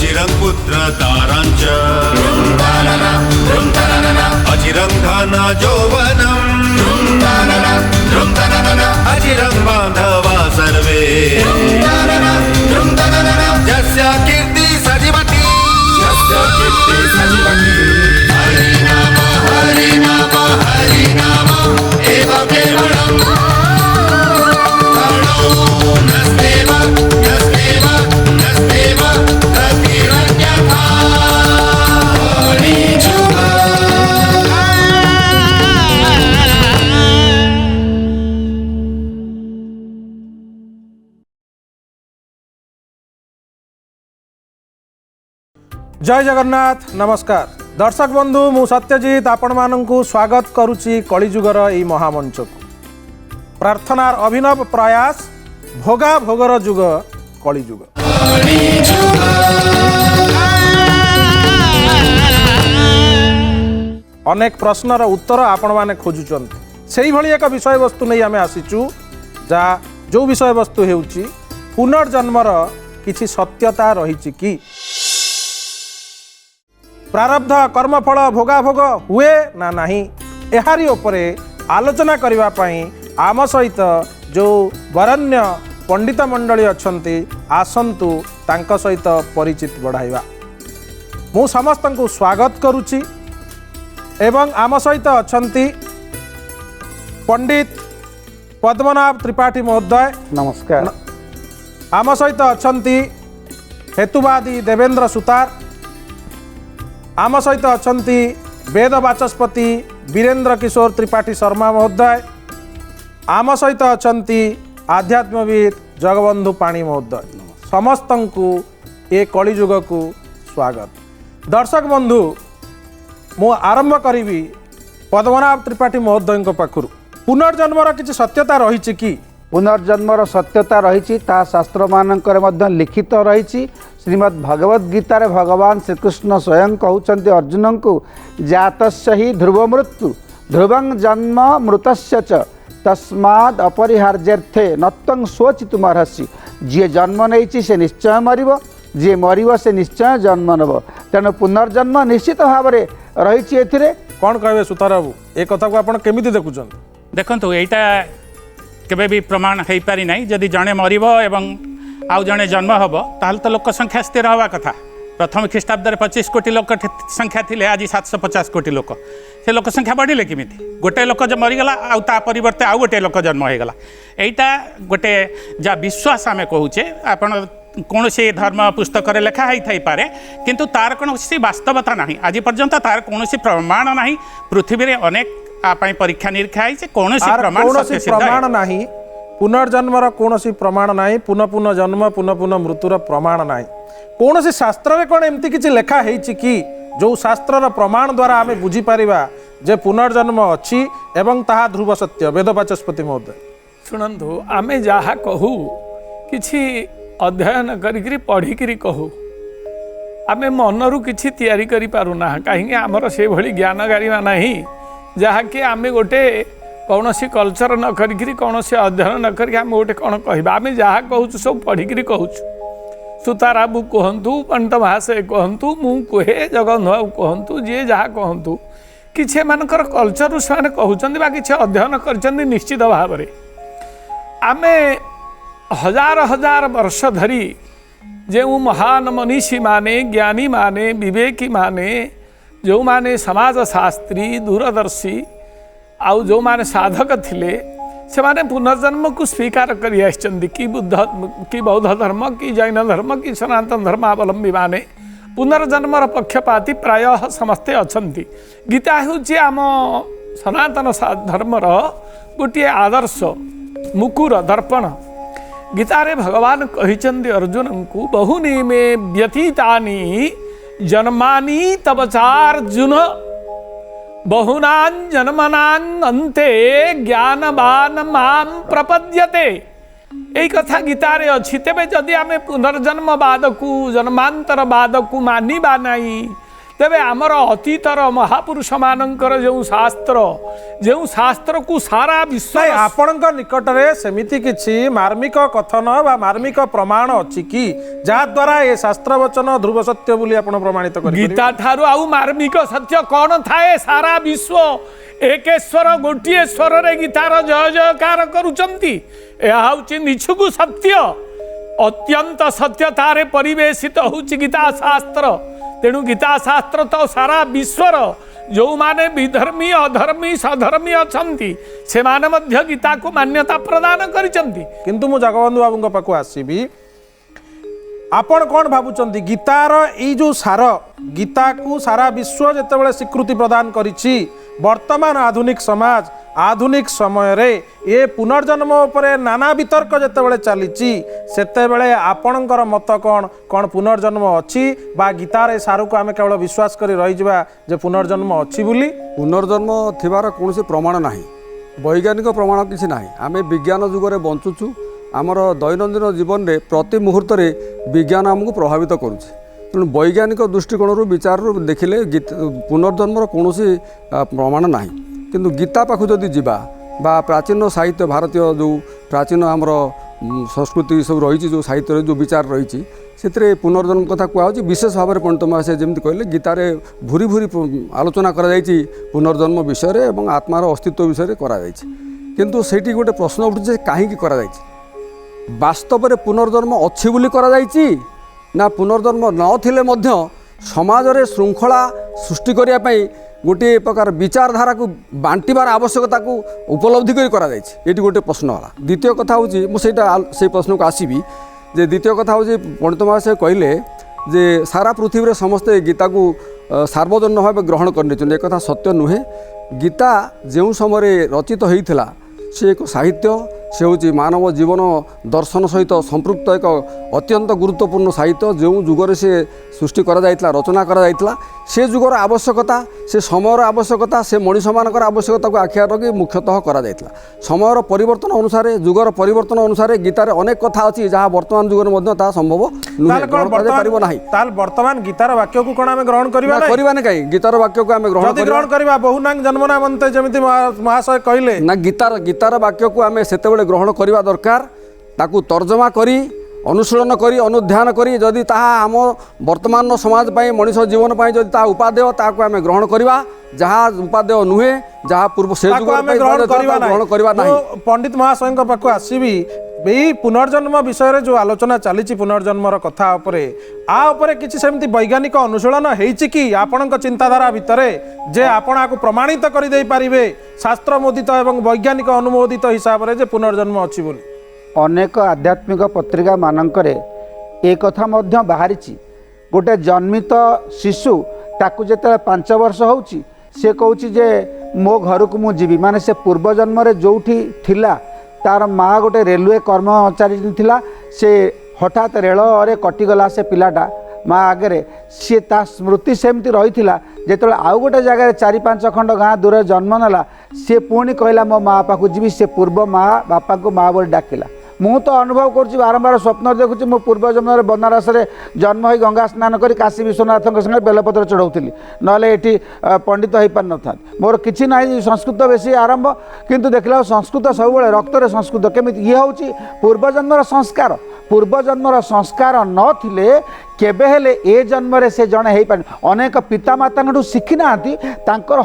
अचिरं पुत्र ताराञ्च अचिरं धन यौवनम् अचिरं बान्धवा सर्वे यस्य कीर्ति सजीवति हरि नाम एव केवलम् जय जगन्नाथ नमस्कार दर्शक बंधु मु सत्यजित आपण मानंकु स्वागत करुची कलिजुगर ई महामंच को प्रार्थनार अभिनव प्रयास भोगा भोगर जुग कलिजुग अनेक प्रश्नर उत्तर आपण माने खोजुचंती सेही भली एक विषय वस्तु नहीं आमे आसीचु जा जो विषय वस्तु हेउची पुनर्जन्मर किछि सत्यता रहिछि कि प्रारब्ध कर्मफल भोगाभोग हुए ना नहीं एहारी उपरे आलोचना करिवा पई आम सहित जो वरण्य पंडित मंडली अछंती आसंतु तांक सहित परिचित बढ़ाइबा मु समस्त को स्वागत करुची एवं आम सहित अछंती पंडित पद्मनाभ त्रिपाठी महोदय नमस्कार। आम सहित अछंती हेतुवादी देवेंद्र सुतार आम सहित अछंती वेद वाचस्पति वीरेंद्र किशोर त्रिपाठी शर्मा महोदय आम सहित अछंती आध्यात्मविद जगबंधु पाणी महोदय समस्त को ये कलिजुग को स्वागत। दर्शक बंधु मु आरंभ करी पद्मनाभ त्रिपाठी महोदय पाखु पुनर्जन्मर किसी सत्यता रही कि पुनर्जन्मर सत्यता रही शास्त्र मानकर मध्य लिखित रही श्रीमद् भगवद गीतार भगवान श्रीकृष्ण स्वयं कहते अर्जुन को जातस्य ही ध्रुव मृत्यु ध्रुवं जन्म मृतस्य च तस्माद् अपरिहार्यर्थे नत्वं शोचितुमर्हसि जी जन्म नहीं से निश्चय मरिब जी मरिब से निश्चय जन्म नब तेणु पुनर्जन्म निश्चित भाव में रही कौन कहे सुतार बाबू ए कथा को आपण केमिति देखुछन देखंतु एटा केबे भी प्रमाण हो पारि ना जदि जड़े मरब एवं आउ जड़े जन्म हम ताल तो लोक संख्या स्थिर हवा कथा प्रथम ख्रीष्टाब्द 25 कोटी लोक संख्या थिले आज 750 कोटी लोक से लोक संख्या बढ़िले किमिति गोटे लोक जो मरीगला आ परिवर्ते आउ गोटे लोक जन्म होगला एटा गोटे जा विश्वास आम कहूचे आपण कौन से धर्म पुस्तक लेखा ही थी पारे किंतु तार कौन वास्तवता ना आज पर्यंत तार कौन प्रमाण ना पृथ्वी में अनेक परीक्षा निरीक्षा कौन प्रमाण ना पुनर्जन्मर कौन प्रमाण ना पुनः पुनः जन्म पुनः पुनः मृत्युर प्रमाण ना कौन शास्त्र में कौन एमती किसी लेखा है कि जो शास्त्र प्रमाण द्वारा आम बुझीपर जे पुनर्जन्म अच्छी एवं ताहा ध्रुव सत्य वेद वाचस्पति महोदय शुणु आम जहाँ कहू कि अध्ययन करी पढ़ी कहू आम मनरू किसी तैयारी करि पारुना कहीं आमर से भली ज्ञान गारिमा नहीं जहाँकि आम गोटे कौन सी कल्चर न करी कौन से अध्ययन न करी आम गोटे कौन कह आम जहाँ कहूँ सब पढ़ी कहूँ सुताराबू कहतु पंडित महाशय कहतु मु कहे जगन्नाथ बाबू कहतु जी जहाँ कहतु किसी एमानकर कल्चर से कहते किसी अध्ययन कर निश्चित भाव में आम हजार हजार वर्ष धरी जो महान मनीषी माने ज्ञानी माने विवेकी माने जो माने समाज शास्त्री दूरदर्शी आउ जो माने साधक थिले से माने पुनर्जन्म को स्वीकार करि आछन्ति कि बुद्ध कि बौद्ध धर्म कि जैन धर्म कि सनातन धर्मावलंबी माने पुनर्जन्मर पक्षपाती प्राय समस्ते अछन्ति। गीता होछि आम सनातन धर्मर गोटे आदर्श मुकुर दर्पण गीतारे भगवान कहिचन्ति अर्जुन को बहुनी मे व्यतीतानि जन्मानि तव चार्जुन बहुनां जन्मनां अन्ते ज्ञानवान मां प्रपद्यते। यही कथा गीतारे अच्छी तेरे जदि आम पुनर्जन्मवाद को जन्मांतरवाद को मानिबा नहीं तेबे आमर अतीतर महापुरुष मानकर जो शास्त्र को सारा विश्व ନାଇଁ ଆପଣଙ୍କ ନିକଟରେ ସେମିତି କିଛି ମାର୍ମିକ କଥନ ବା ମାର୍ମିକ ପ୍ରମାଣ ଅଛି କି ଯାହା ଦ୍ୱାରା ଏ ଶାସ୍ତ୍ର ବଚନ ଧ୍ରୁବ ସତ୍ୟ ବୋଲି ଆପଣ ପ୍ରମାଣିତ କରିପାରିବେ? गीता ठारू आउ मार्मिक सत्य कौन थाए सारा विश्व एकेश्वर गोटे स्वर रे गीतार जय जयकार करुचंती यह हूँ निछुकु सत्य अत्यंत सत्य तारे परिवेशित होउछि गीता शास्त्र तेणु गीता शास्त्र तो सारा विश्वर जो माने विधर्मी अधर्मी सधर्मी अछंती से माने मध्य गीता को मान्यता प्रदान करिसंती। କିନ୍ତୁ ମୁଁ ଜଗବନ୍ଧୁ ବାବୁଙ୍କ ପାଖକୁ ଆସିବି ଆପଣ କ'ଣ ଭାବୁଛନ୍ତି ଗୀତାର ଏଇ ଯେଉଁ ସାର ଗୀତାକୁ ସାରା ବିଶ୍ୱ ଯେତେବେଳେ ସ୍ୱୀକୃତି ପ୍ରଦାନ କରିଛି ବର୍ତ୍ତମାନ ଆଧୁନିକ ସମାଜ ଆଧୁନିକ ସମୟରେ ଏ ପୁନର୍ଜନ୍ମ ଉପରେ ନାନା ବିତର୍କ ଯେତେବେଳେ ଚାଲିଛି ସେତେବେଳେ ଆପଣଙ୍କର ମତ କ'ଣ କ'ଣ ପୁନର୍ଜନ୍ମ ଅଛି ବା ଗୀତାର ଏ ସାରକୁ ଆମେ କେବଳ ବିଶ୍ୱାସ କରି ରହିଯିବା ଯେ ପୁନର୍ଜନ୍ମ ଅଛି ବୋଲି? पुनर्जन्म थिबार कौन प्रमाण ना वैज्ञानिक प्रमाण किसी ना आम विज्ञान जुगरे बंचुचु आमर दैनंदिन जीवन में प्रति मुहूर्त विज्ञान आमको प्रभावित करुचे तेणु वैज्ञानिक दृष्टिकोण विचार देखिले पुनर्जन्मर कौन प्रमाण ना किंतु गीता पाखु जदि जीवा बा प्राचीन साहित्य भारतीय जो प्राचीन आमर संस्कृति सब रही जो साहित्य जो विचार रही से पुनर्जन्म कथा कहु विशेष भाव में पंडित महाशय जमी कहले गीतार भूरी भूरी आलोचना पुनर्जन्म विषय और आत्मार अस्तित्व विषय किंतु सेठी गोटे प्रश्न उठुचे कहीं वास्तव में पुनर्जन्म अच्छी बोली ना पुनर्जन्म नथिले मध्य समाज रे श्रृंखला सृष्टि करने गोटे प्रकार विचारधारा को बांटिबार आवश्यकता को उपलब्धि कर गोटे प्रश्न है। द्वितीय कथा हूँ मुझे से प्रश्न को आसबि जे द्वितीय कथा हूँ पंडित महाशय कहले जे सारा पृथ्वी रे समस्ते गीता को सार्वजनिक भाव ग्रहण करने एक कथा सत्य नुहे। गीता जो समय रचित होता से एक साहित्य से हूँ मानव जीवन दर्शन सहित संपृक्त एक अत्यंत गुरुत्वपूर्ण साहित्य जो जुगरे से सृष्टि करा जायतला रचना करा जायतला से जुगर आवश्यकता से समयर आवश्यकता से मनीष मानकर आवश्यकता को आखिया रखी मुख्यतः करा जायतला समयर परिवर्तन अनुसार जुगर परिवर्तन अनुसार गीतार अनेक कथा अच्छी जहाँ वर्तमान जुगर मध्य ता संभव वर्तमान गीतार वाक्य को कौन ग्रहण करवा कहीं गीतार वाक्य को आम ग्रहण करवा बहुनांग जन्मना मनते जमी महाशय कहले ना गीतार वाक्य को आम से ग्रहण करवा दरकार ताकू तर्जमा करी अनुशीलन करी अनुध्यान करी जदि ताहा आम वर्तमान समाज पाई मनीष जीवन पाई जदि ता उपादेय ताकू आम ग्रहण करवा जहाँ उपादेय नुहे जहाँ पूर्व से ग्रहण करवा नहीं। पंडित महाशय पाखु आसबि यही पुनर्जन्म विषय जो आलोचना चली पुनर्जन्मर कथा उपरे आ उपरे किसी सेमती वैज्ञानिक अनुशीलन होइछि कि आपणक चिंताधारा भितर जे आपण आकु प्रमाणित कर दे पारिबे शास्त्र मोदित एवं वैज्ञानिक अनुमोदित हिसाब रे जे पुनर्जन्म अछि बोली? अनेक आध्यात्मिक पत्रिका मानकरे एक कथा मध्य बाहरी गोटे जन्मित शिशु ताकू जिते 5 वर्ष होउची से कहूँ जे मो घर को मु जीवी माने से पूर्व जन्म रे जोठी थिला तार माँ गोटे रेलवे कर्मचारी थिला से हठात रेल रे कटिगला से पिलाटा माँ आगे सी ता स्मृति सेमती रही जो आउ गोटे जगह 4-5 खंड गाँ दूर जन्म नाला सी पुणी कहला मो माँ पाखु जीवी से पूर्व माँ बापा को माँ बोली डाकिला मु तो अनुभव करुँच बारंबार स्वप्न देखुची मो पूर्व जन्म बनारस रे जन्म हो गंगा स्नान कर काशी विश्वनाथ संगे बेलपत्र चढ़ाऊली नले ये पंडित हो पार न था मोर किसी ना संस्कृत बेसी आरंभ किंतु देखला संस्कृत सब रक्त रे संस्कृत केमी ये हूँ पूर्वजन्मर संस्कार पूर्वजन्मर संस्कार नथिले केबे हेले ए जन्म रे से जणे हे पार अनेक पिता माता शिखी ना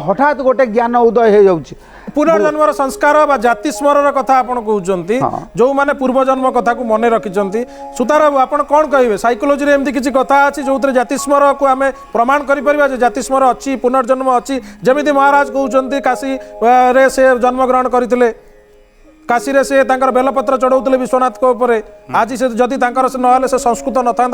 हठात गोटे ज्ञान उदय हो जाउछि पुनर्जन्मर संस्कार बा जाति स्मरण कथा आपण कहउचंती जो माने पूर्वजन्म कथा को मने रखिचंती सुतार आपण कोन कहिबे साइकोलॉजी रे एमती किछि कथा अछि जोतरे जाति स्मरण को आमे प्रमाण करि परिबा जे जाति स्मरण अछि पुनर्जन्म अछि जेमिति महाराज कहउचंती काशी रे से जन्म ग्रहण करितले काशी रे से तांकर बेलपत्र चढ़ाऊले विश्वनाथ को ऊपर आज से जदि तांकर से नहले से संस्कृत न था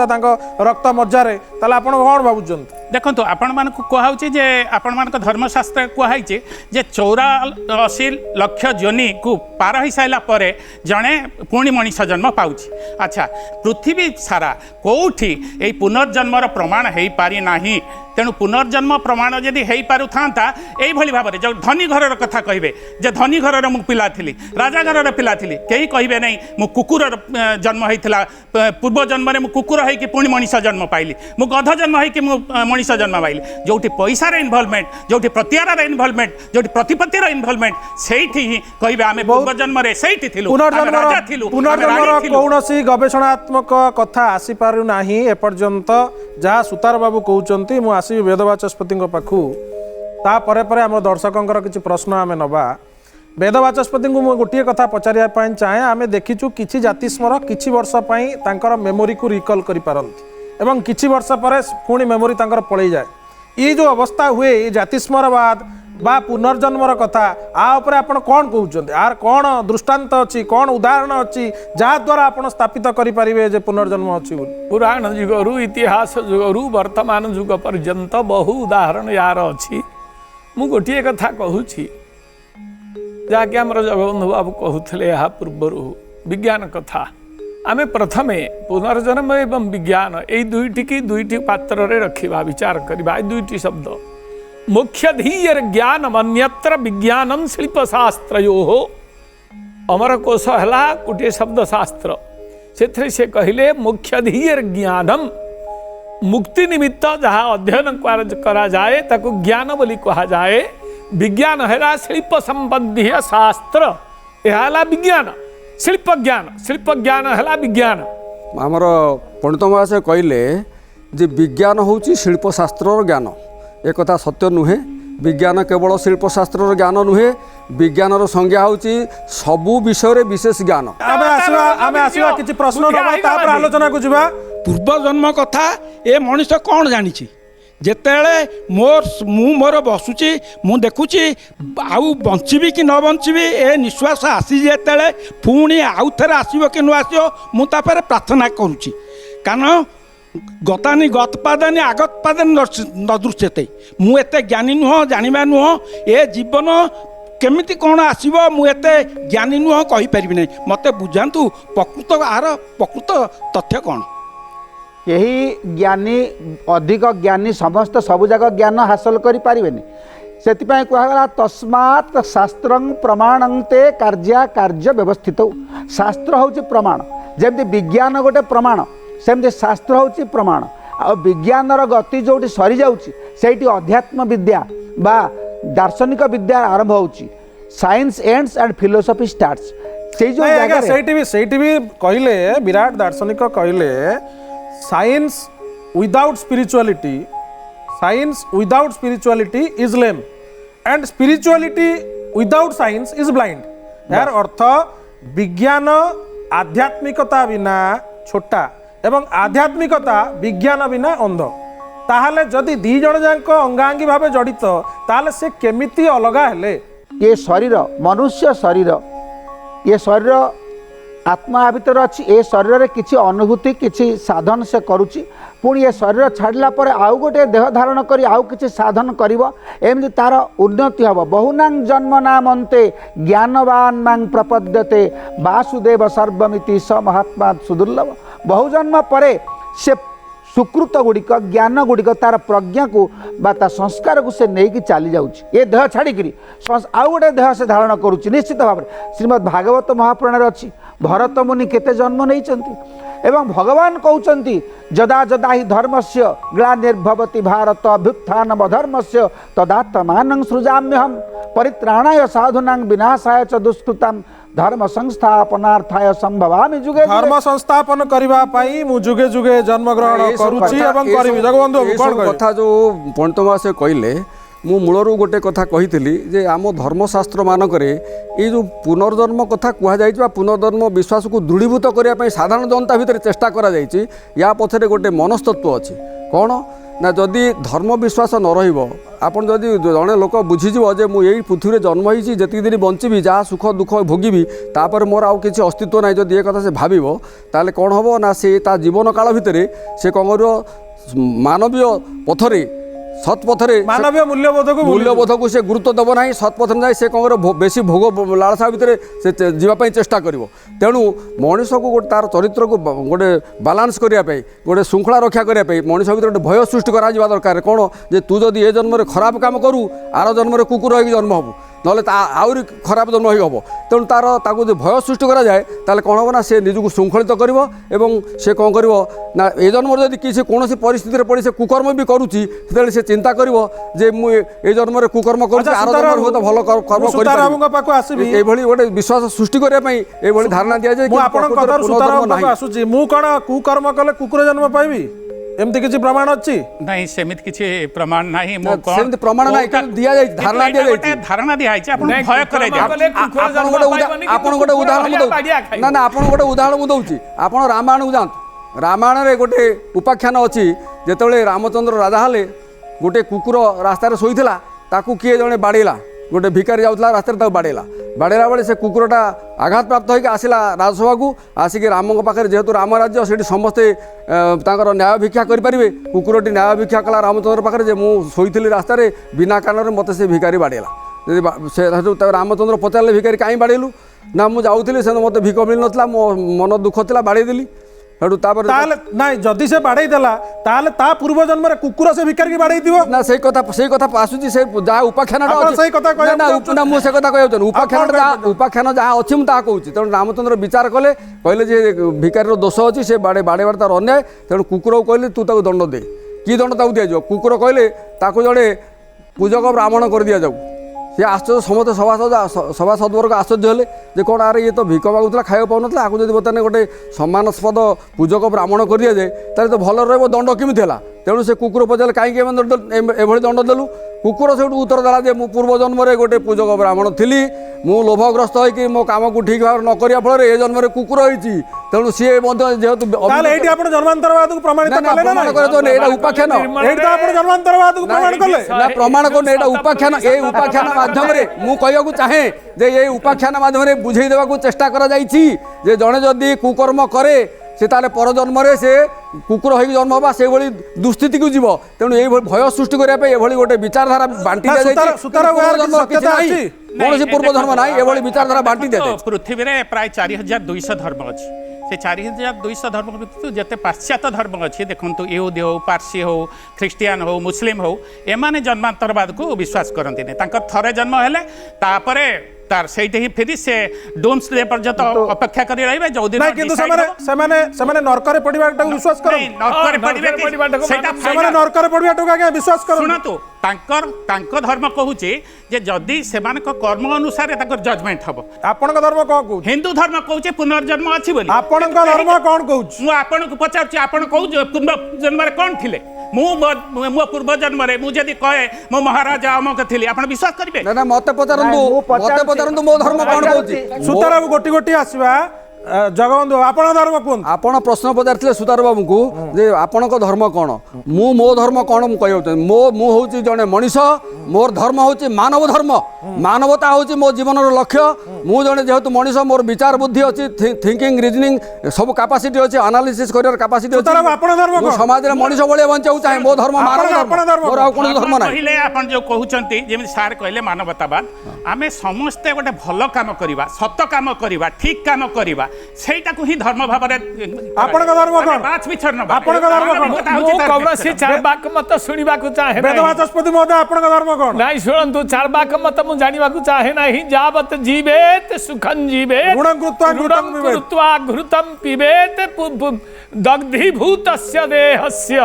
रक्त मज्जारे ताले आपण कोन भाबुचंत? देखंतु आपण मान को कहउची जे आपण मान धर्मशास्त्र कहै छै जे 84 लाख जोनि को पार हो साइला परे जणे पुणी मनीष जन्म पाउछि। अच्छा पृथ्वी सारा कोठी ए पुनर्जन्मर प्रमाण हेई पारि नाही तेणु पुनर्जन्म प्रमाण जदि हो पार था यही भाव में जो धनी घर कथा कहे जे धनी घर मु पिला थी राजा घर पिला थी कहीं कहे नहीं मु कुकुर जन्म होता पूर्व जन्म में कुकुर होगी पुणी मनीष जन्म पाइली मु गध जन्म होगी मनीष जन्म पाइली जो पैसार इनवल्वमेंट जो प्रतिहार इनवल्वमेंट जो प्रतिपत्तिर इनवल्वमेंट से ही कहे आम पूर्व जन्म पुनर्जन्मर कौन गवेषणात्मक कथा आसी पारु नाही एपर्यंत जहाँ सुतार बाबू कहते मुझे आसवि वेद बाचस्पति पाखु तापर पर आम दर्शकों किसी प्रश्न आम नवा वेद बाचस्पति को मुझे गोटे कथा पचारिया चाहे आम देखीचु कि जातिस्मर किछि वर्ष तांकर मेमोरी को रिकल कर पारती एवं किछि वर्ष पर पुणी मेमोरी तांकर पलि जाए ये जो अवस्था हुए ये जातिस्मरवाद बा पुनर्जन्मर कथा आउपर आपण कौन कहते आर कौन दृष्टांत अच्छी कौन उदाहरण अच्छी जहाद्वारा आप स्थापित करें जे पुनर्जन्म अच्छी पुराण जुगरू इतिहास जुगरू वर्तमान जुग पर्यंत बहु उदाहरण यार अच्छी मु गोटे कथा कहूँ जहाँकि आम जगबंधु बाबू कहते यहाँ पूर्वर विज्ञान कथा आमे प्रथमे पुनर्जन्म एवं विज्ञान यही दुईटी पात्र रे रखा विचार करवा दुईटी शब्द मुख्य धीयर ज्ञान अन्यत्र विज्ञानम शिल्पशास्त्रो अमर कोश है गोटे शब्द शास्त्र से कहले मुख्य धीयर ज्ञानम मुक्ति निमित्त जहाँ अध्ययन करा जाए ताकू ज्ञान बोली कहा जाए विज्ञान है शिल्प संबंधी शास्त्र यह विज्ञान शिल्प ज्ञान है विज्ञान आमर पंडित महाशय कहले जे विज्ञान होची शिल्पशास्त्र ज्ञान एक कथा सत्य नुहे विज्ञान केवल शिल्पशास्त्र ज्ञान नुहे विज्ञान संज्ञा होची सबु विषय विशेष ज्ञान आमे आसीबा किछि प्रश्न नबा तापर आलोचना को जिबा पूर्व जन्म कथा ए मनुष्य कौन जानी जेतेले मोर बसुची मु देखुची आउ बंचीबी कि न बंचीबी ए निश्वास आसी जेतेले पुणी आउ थरे आसीबो कि न आसीबो मु तापर प्रार्थना करूची कारण गतानी गतपादानी आगतपादानी न दृश्यते मु एते ज्ञानी नुह जानिबा नुह ए जीवन केमिति कौन आसीबो मु एते ज्ञानी नुह कहि परिबि नै मते बुझांतु प्रकृत आर प्रकृत तथ्य कौन यही ज्ञानी अधिक ज्ञानी समस्त सबु जगह ज्ञान हासिल करि पारिबेनी सेतिपय कहला तस्मात् शास्त्रं प्रमाणन्ते कार्य व्यवस्थित शास्त्र होची प्रमाण जेमति विज्ञान गोटे प्रमाण सेमति शास्त्र होची प्रमाण आ विज्ञानर गति जोटी सरी जाउची सेठी अध्यात्म विद्या बा दार्शनिक विद्या आरंभ होची science ends and philosophy starts से जो जगह सेठी भी कहले विराट दार्शनिक कहले science without spirituality is lame and spirituality without science is blind यार अर्थ विज्ञान आध्यात्मिकता बिना छोटा एवं आध्यात्मिकता विज्ञान बिना अंध ताहले जदि दी जण जांक अंगांगी भावे जड़ित ताहले से केमिति अलगा हेले ये शरीर मनुष्य शरीर ये शरीर आत्मा भीतर अच्छी ए शरीर रे किछि अनुभूति किछि साधन से करुच्ची पुणी ये शरीर छाड़ला पर आउ गोटे देह धारण करी आउ किछि साधन करिवो एमति तार उन्नति हबो बहुनां जन्म नामन्ते ज्ञानवान मांग प्रपद्यते वासुदेव सर्वमिति स महात्मा सुदुर्लभ बहु जन्म परे से सुकृत गुड़िक ज्ञान गुड़िक तार प्रज्ञा को बा ता संस्कार को से नहीं कि चली जाउची ये देह छाड़ी आउ गोटे देह से धारण करुच्ची निश्चित भाव में श्रीमद् भागवत महापुराण अच्छी भरत मुनि केते जन्म नहीं एवं भगवान कहते जदा जदा ही धर्मस्य ग्लानिर्भवति भारत अभ्युत्थान अधर्मस्य तदात्मानं सृजाम्यहम् परित्राणाय साधूनां विनाशाय च दुष्कृतां धर्म संस्थापनार्थाय संभवामि जुगे धर्म संस्थापन करबा पई मु जुगे जुगे जन्म ग्रहण करूची एवं करबी जगबंधु कोन कथा जो पंडित महाशय कहले मु मूलरू गोटे कथा कही जे आम धर्मशास्त्र मानक ये जो पुनर्जन्म कथा कहुई पुनर्जन्म विश्वास को दृढ़ीभूत करने साधारण जनता भितर चेष्टा या पछरे गोटे मनस्तत्व अच्छी कौन ना जदि धर्म विश्वास न रन जदि जड़े लोक बुझीज जे मुझे पृथ्वी जन्म होती जी दिन बंची जहाँ सुख दुख भोगी तापर मोर आउ किसी अस्तित्व ना जदि ये कथा से भाव ताले कौन हम ना से जीवन काल भितर से कौन कर मानवीय पथरे ସତ୍ପଥରେ ମାନବୀୟ ମୂଲ୍ୟବୋଧକୁ ମୂଲ୍ୟବୋଧକୁ ସେ ଗୁରୁତ୍ୱ ଦେବ ନାହିଁ। ସତ୍ପଥରେ ଯାଇ ସେ କ'ଣ କରିବ ବେଶୀ ଭୋଗ ଲାଳସା ଭିତରେ ସେ ଯିବା ପାଇଁ ଚେଷ୍ଟା କରିବ। ତେଣୁ ମଣିଷକୁ ଗୋଟେ ତାର ଚରିତ୍ରକୁ ଗୋଟେ ବାଲାନ୍ସ କରିବା ପାଇଁ ଗୋଟେ ଶୃଙ୍ଖଳା ରକ୍ଷା କରିବା ପାଇଁ ମଣିଷ ଭିତରେ ଗୋଟେ ଭୟ ସୃଷ୍ଟି କରାଯିବା ଦରକାର। କ'ଣ ଯେ ତୁ ଯଦି ଏ ଜନ୍ମରେ ଖରାପ କାମ କରୁ ଆର ଜନ୍ମରେ କୁକୁର ହେଇକି ଜନ୍ମ ହେବୁ, ନହେଲେ ତା ଆହୁରି ଖରାପ ଜନ୍ମ ହେଇ ହେବ। ତେଣୁ ତାକୁ ଯଦି ଭୟ ସୃଷ୍ଟି କରାଯାଏ ତାହେଲେ କ'ଣ ହେବ ନା ସେ ନିଜକୁ ଶୃଙ୍ଖଳିତ କରିବ ଏବଂ ସେ କ'ଣ କରିବ ନା ଏ ଜନ୍ମରେ ଯଦି କିଛି କୌଣସି ପରିସ୍ଥିତିରେ ପଡ଼ି ସେ କୁକର୍ମ ବି କରୁଛି ସେତେବେଳେ ସେ ଚିନ୍ତା କରିବ ଯେ ମୁଁ ଏ ଜନ୍ମରେ କୁକର୍ମ କରୁଛି ଆର ଜନ୍ମରେ ହୁଏତ ଭଲ କର୍ମ କରିପାରିବି। ଏଇଭଳି ଗୋଟେ ବିଶ୍ୱାସ ସୃଷ୍ଟି କରିବା ପାଇଁ ଏଇଭଳି ଧାରଣା ଦିଆଯାଏ। ମୁଁ ଆପଣଙ୍କ କଥାରୁ ସୁତାର ପାଖକୁ ଆସୁଛି, ମୁଁ କ'ଣ କୁକର୍ମ କଲେ କୁକୁର ଜନ୍ମ ପାଇବି ଏମିତି କିଛି ପ୍ରମାଣ ଅଛି? ନାଇଁ ସେମିତି କିଛି ପ୍ରମାଣ ନାହିଁ। ମୁଁ ସେମିତି ପ୍ରମାଣ ନାହିଁ କିନ୍ତୁ ଦିଆଯାଇଛି ଧାରଣା ଦିଆଯାଇଛି। ଧାରଣା ଦିଆଯାଇଛି ଆପଣ ଭୟ କରାଇଛି। ଆପଣ ଗୋଟେ ଉଦାହରଣ ମୁଁ ଦଉଛି ନା ନା ଆପଣ ଗୋଟେ ଉଦାହରଣ ମୁଁ ଦଉଛି। ଆପଣ ରାମାୟଣକୁ ଯାଆନ୍ତୁ। ରାମାୟଣରେ ଗୋଟେ ଉପାଖ୍ୟାନ ଅଛି ଯେତେବେଳେ ରାମଚନ୍ଦ୍ର ରାଜା ହେଲେ ଗୋଟେ କୁକୁର ରାସ୍ତାରେ ଶୋଇଥିଲା ତାକୁ କିଏ ଜଣେ ବାଡ଼େଇଲା। ଗୋଟେ ଭିକାରୀ ଯାଉଥିଲା ରାସ୍ତାରେ ତାକୁ ବାଡ଼େଇଲା ବେଳେ ସେ କୁକୁରଟା ଆଘାତପ୍ରାପ୍ତ ହୋଇକି ଆସିଲା ରାଜସଭାକୁ। ଆସିକି ରାମଙ୍କ ପାଖରେ ଯେହେତୁ ରାମ ରାଜ୍ୟ ସେଠି ସମସ୍ତେ ତାଙ୍କର ନ୍ୟାୟ ଭିକ୍ଷା କରିପାରିବେ, କୁକୁରଟି ନ୍ୟାୟ ଭିକ୍ଷା କଲା ରାମଚନ୍ଦ୍ର ପାଖରେ ଯେ ମୁଁ ଶୋଇଥିଲି ରାସ୍ତାରେ ବିନା କାରଣରେ ମୋତେ ସେ ଭିକାରୀ ବାଡ଼େଇଲା। ଯଦି ସେଠୁ ରାମଚନ୍ଦ୍ର ପଚାରିଲେ ଭିକାରୀ କାହିଁ ବାଡ଼େଇଲୁ? ନା ମୁଁ ଯାଉଥିଲି ସେ ମୋତେ ଭିକ ମିଳିନଥିଲା, ମୋ ମନ ଦୁଃଖ ଥିଲା ବାଡ଼େଇଦେଲି। ସେଠୁ ତାପରେ ନାଇଁ ଯଦି ସେ ବାଡ଼େଇ ଦେଲା ତାହେଲେ ତା ପୂର୍ବ ଜନ୍ମରେ କୁକୁର ସେ ଭିକାରୀକି ବାଡ଼େଇ ଥିବ ନା? ସେଇ କଥା ଆସୁଛି ସେ ଯାହା ଉପାଖ୍ୟାନଟା ଅଛି ନା ମୁଁ ସେ କଥା କହିବାକୁ ଉପାଖ୍ୟାନ ଯାହା ଅଛି ମୁଁ ତାହା କହୁଛି। ତେଣୁ ରାମଚନ୍ଦ୍ର ବିଚାର କଲେ କହିଲେ ଯେ ଭିକାରୀର ଦୋଷ ଅଛି, ସେ ବାଡ଼େଇବାଟା ତାର ଅନ୍ୟାୟ। ତେଣୁ କୁକୁରକୁ କହିଲେ ତୁ ତାକୁ ଦଣ୍ଡ ଦେ। କି ଦଣ୍ଡ ତାକୁ ଦିଆଯିବ? କୁକୁର କହିଲେ ତାକୁ ଜଣେ ପୂଜକ ବ୍ରାହ୍ମଣ କରିଦିଆଯାଉ। ସେ ଆଶ୍ଚର୍ଯ୍ୟ ସମସ୍ତେ ସଭାସଦବର୍ଗ ଆଶ୍ଚର୍ଯ୍ୟ ହେଲେ ଯେ କ'ଣ ଆରେ ଇଏ ତ ଭିକ ମାଗୁଥିଲା ଖାଇବାକୁ ପାଉନଥିଲା, ଆକୁ ଯଦି ବର୍ତ୍ତମାନ ଗୋଟେ ସମ୍ମାନସ୍ପଦ ପୂଜକ ବ୍ରାହ୍ମଣ କରିଦିଆଯାଏ ତାହେଲେ ତ ଭଲ ରହିବ। ଦଣ୍ଡ କେମିତି ହେଲା? ତେଣୁ ସେ କୁକୁର ପଚାରିଲେ କାହିଁକି ଏଭଳି ଦଣ୍ଡ ଦେଲୁ? କୁକୁର ସେଠୁ ଉତ୍ତର ଦେଲା ଯେ ମୁଁ ପୂର୍ବ ଜନ୍ମରେ ଗୋଟେ ପୂଜକ ବ୍ରାହ୍ମଣ ଥିଲି, ମୁଁ ଲୋଭଗ୍ରସ୍ତ ହୋଇକି ମୋ କାମକୁ ଠିକ୍ ଭାବରେ ନ କରିବା ଫଳରେ ଏ ଜନ୍ମରେ କୁକୁର ହେଇଛି। ତେଣୁ ସିଏ ମଧ୍ୟ ଯେହେତୁ ଏଇଠି ଆପଣ ଜନ୍ମାନ୍ତରବାଦକୁ ପ୍ରମାଣିତ କଲେ ନା? ଏଇଟା ଉପାଖ୍ୟାନ ଏଇଠି ତ ଆପଣ ଜନ୍ମାନ୍ତରବାଦକୁ ପ୍ରମାଣ କଲେ ନା? ପ୍ରମାଣ କରୁନି, ଏଇଟା ଉପାଖ୍ୟାନ। ଏଇ ଉପାଖ୍ୟାନ ମାଧ୍ୟମରେ ମୁଁ କହିବାକୁ ଚାହେଁ ଯେ ଏଇ ଉପାଖ୍ୟାନ ମାଧ୍ୟମରେ ବୁଝେଇ ଦେବାକୁ ଚେଷ୍ଟା କରାଯାଇଛି ଯେ ଜଣେ ଯଦି କୁକର୍ମ କରେ ସେ ତାହେଲେ ପରଜନ୍ମରେ ସେ କୁକୁର ହେଇକି ଜନ୍ମ ହେବା ସେଇଭଳି ଦୁଃସ୍ଥିତିକୁ ଯିବ। ତେଣୁ ଏଇଭଳି ଭୟ ସୃଷ୍ଟି କରିବା ପାଇଁ ଏଭଳି ଗୋଟେ ବିଚାରଧାରା ବାଣ୍ଟି ଦିଆଯାଇଛି। କୌଣସି ପୂର୍ବ ଧର୍ମ ନାହିଁ, ଏଭଳି ବିଚାରଧାରା ବାଣ୍ଟି ଦିଆଯାଇଛି। ପୃଥିବୀରେ ପ୍ରାୟ 4200 ଧର୍ମ ଅଛି। ସେ 4200 ଧର୍ମ ଭିତରୁ ଯେତେ ପାଶ୍ଚାତ୍ୟ ଧର୍ମ ଅଛି ଦେଖନ୍ତୁ, ଇହୁଦୀ ହଉ, ପାର୍ସି ହଉ, ଖ୍ରୀଷ୍ଟିଆନ ହଉ, ମୁସଲିମ ହଉ, ଏମାନେ ଜନ୍ମାନ୍ତରବାଦକୁ ବିଶ୍ୱାସ କରନ୍ତିନି। ତାଙ୍କର ଥରେ ଜନ୍ମ ହେଲେ ତାପରେ ତାର ସେଇଠି ହିଁ ଫେରି ସେ ଡୁମ୍ସ ଡେ ପର୍ଯ୍ୟନ୍ତ ଅପେକ୍ଷା କରି ରହିବେ। ଯୋଉଦିନ କିନ୍ତୁ ସେମାନେ ନରକରେ ପଡ଼ିବାଟାକୁ ବିଶ୍ୱାସ କରନ୍ତି। ନରକରେ ପଡ଼ିବେ ସେଇଟା ସେମାନେ ନରକରେ ପଡ଼ିବାଟାକୁ ଆଜ୍ଞା ବିଶ୍ୱାସ କରନ୍ତି। ଶୁଣନ୍ତୁ, ତାଙ୍କ ଧର୍ମ କହୁଛି ଯେ ଯଦି ସେମାନଙ୍କ କର୍ମ ଅନୁସାରେ ତାଙ୍କର ଜଜମେଣ୍ଟ ହବ। ଆପଣଙ୍କ ଧର୍ମ କ'ଣ କହୁଛି? ହିନ୍ଦୁ ଧର୍ମ କହୁଛି ପୁନର୍ଜନ୍ମ ଅଛି ବୋଲି। ଆପଣଙ୍କ ଧର୍ମ କ'ଣ କହୁଛି? ମୁଁ ଆପଣଙ୍କୁ ପଚାରୁଛି ଆପଣ କୋଉ ପୂର୍ବ ଜନ୍ମରେ କ'ଣ ଥିଲେ? ମୋ ପୂର୍ବ ଜନ୍ମରେ ମୁଁ ଯଦି କହେ ମୁଁ ମହାରାଜା ଅମକ ଥିଲି, ଆପଣ ବିଶ୍ୱାସ କରିବେ? ନା ମତେ ପଚାରନ୍ତୁ ମୋ ଧର୍ମ କ'ଣ କହୁଛି। ସୁତାରବାବୁ ଗୋଟି ଗୋଟି ଆସିବା। ଜଗବନ୍ଧୁ ଆପଣଙ୍କ ଧର୍ମ କୁହନ୍ତୁ। ଆପଣ ପ୍ରଶ୍ନ ପଚାରିଥିଲେ ସୁତାର ବାବୁଙ୍କୁ ଯେ ଆପଣଙ୍କ ଧର୍ମ କ'ଣ? ମୋ ଧର୍ମ କ'ଣ ମୁଁ କହିବାକୁ ଚାହୁଁଛି। ମୁଁ ହେଉଛି ଜଣେ ମଣିଷ, ମୋର ଧର୍ମ ହେଉଛି ମାନବ ଧର୍ମ। ମାନବତା ହେଉଛି ମୋ ଜୀବନର ଲକ୍ଷ୍ୟ। ମୁଁ ଜଣେ ଯେହେତୁ ମଣିଷ, ମୋର ବିଚାର ବୁଦ୍ଧି ଅଛି, ଥିଙ୍କିଂ ରିଜନିଂ ସବୁ କାପାସିଟି ଅଛି, ଆନାଲିସିସ୍ କରିବାର କାପାସିଟି ଅଛି। ମୁଁ ସମାଜରେ ମଣିଷ ଭଳିଆ ବଞ୍ଚିବାକୁ ଚାହେଁ। ମୋ ଧର୍ମ ମାନବ ଧର୍ମ, ମୋର ଆଉ କୌଣସି ଧର୍ମ ନାହିଁ। କହିଲେ ଆପଣ ଯୋଉ କହୁଛନ୍ତି ଯେମିତି ସାର୍ କହିଲେ ମାନବତାବାଦ, ଆମେ ସମସ୍ତେ ଗୋଟେ ଭଲ କାମ କରିବା, ସତ କାମ କରିବା, ଠିକ କାମ କରିବା, ସେଇଟାକୁ ହିଁ ଧର୍ମ ଭାବରେ। ଆପଣଙ୍କ ଧର୍ମ କ'ଣ? ଆପଣଙ୍କ ଧର୍ମ କ'ଣ? ମୁଁ କୌଣସି ଚାର୍ବାକ ମତ ଶୁଣିବାକୁ ଚାହେଁ ନାହିଁ। ବେଦବାଚସ୍ପତି ମହୋଦୟ ଆପଣଙ୍କ ଧର୍ମ କ'ଣ? ନାଇଁ ଶୁଣନ୍ତୁ, ଚାର୍ବାକ ମତ ମୁଁ ଜାଣିବାକୁ ଚାହେଁ ନାହିଁ। ଯାବତ ଜୀବେତ ସୁଖଂ ଜୀବେତ କୃତ୍ୱା ଘୃତଂ ପିବେତ ଦଗ୍ଧୀଭୂତସ୍ୟ ଦେହସ୍ୟ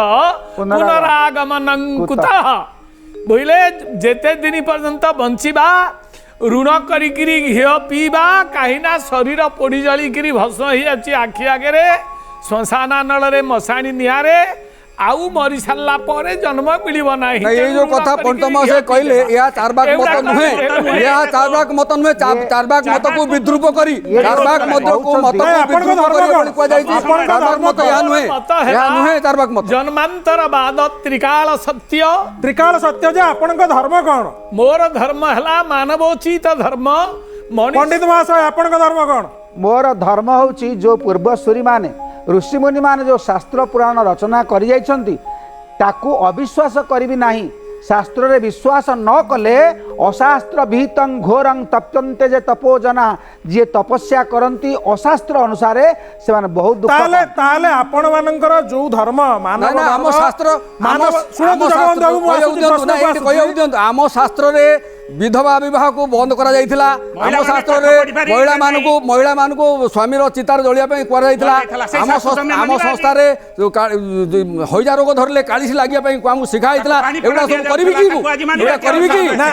ପୁନରାଗମନଂ କୁତଃ। ବୁଝିଲେ, ଯେତେ ଦିନ ପର୍ଯ୍ୟନ୍ତ ବଞ୍ଚିବା ଋଣ କରିକିରି ଘିଅ ପିଇବା, କାହିଁନା ଶରୀର ପୋଡ଼ି ଜଳିକିରି ଭସ୍ମ ହେଇଯାଉଛି ଆଖି ଆଗରେ, ଶ୍ମଶାନ ନଳରେ ମଶାଣି ନିଆଁରେ, ଆଉ ମରି ସାରିଲା ପରେ ଜନ୍ମ ମିଳିବ ନାହିଁ। ଏଇ ଯୋଉ କଥା ପଣ୍ଡିତ ମହାଶୟ କହିଲେ ଏହା ଚାର୍ବାକ ମତ ନୁହେଁ, ଏହା ଚାର୍ବାକ ମତ ନୁହେଁ। ଚାର୍ବାକ ମତକୁ ବିଦ୍ରୁପ କରି ଚାର୍ବାକ ମତକୁ ବିଦ୍ରୁପ କରି ବୋଲି କୁହାଯାଇଛି। ଚାର୍ବାକ ମତ ଏହା ନୁହେଁ, ଏହା ନୁହେଁ ଚାର୍ବାକ ମତ। ଜନ୍ମାନ୍ତରବାଦ ତ୍ରିକାଳ ସତ୍ୟ। ତ୍ରିକାଳ ସତ୍ୟ ଯେ ଆପଣଙ୍କ ଧର୍ମ କ'ଣ? ମୋର ଧର୍ମ ହେଲା ମାନବୋଚିତ ଧର୍ମ। ପଣ୍ଡିତ ମହାଶୟ ଆପଣଙ୍କ ଧର୍ମ କ'ଣ? ମୋର ଧର୍ମ ହେଉଛି ଯେଉଁ ପୂର୍ବସୂରୀ ମାନେ ଋଷିମୁନି ମାନେ ଯେଉଁ ଶାସ୍ତ୍ର ପୁରାଣ ରଚନା କରିଯାଇଛନ୍ତି ताकू अविश्वास करी नाही। शास्त्र रे विश्वास न कले अशास्त्र विहितं घोरं तप्यन्ते जे तपोजना जे तपस्या करती अशास्त्र अनुसार से माने बहुत दुख ताले ताले आपण मानकर जो धर्म मानव ना आम धर्म शास्त्र मानव सुनतु जगवंत बाबू मु आसुची प्रश्न को आसुची आम शास्त्र रे विधवा विवाह को बंद करा जाइथिला। आम शास्त्र रे महिला मानकु स्वामी रो चितार जलिया पे करा जाइथिला। आम संस्था रे हइजा रोग धरले कालिसी लागिया पे हमकु सिखा जाइथिला। एबडा सब करबी की एबडा करबी की ना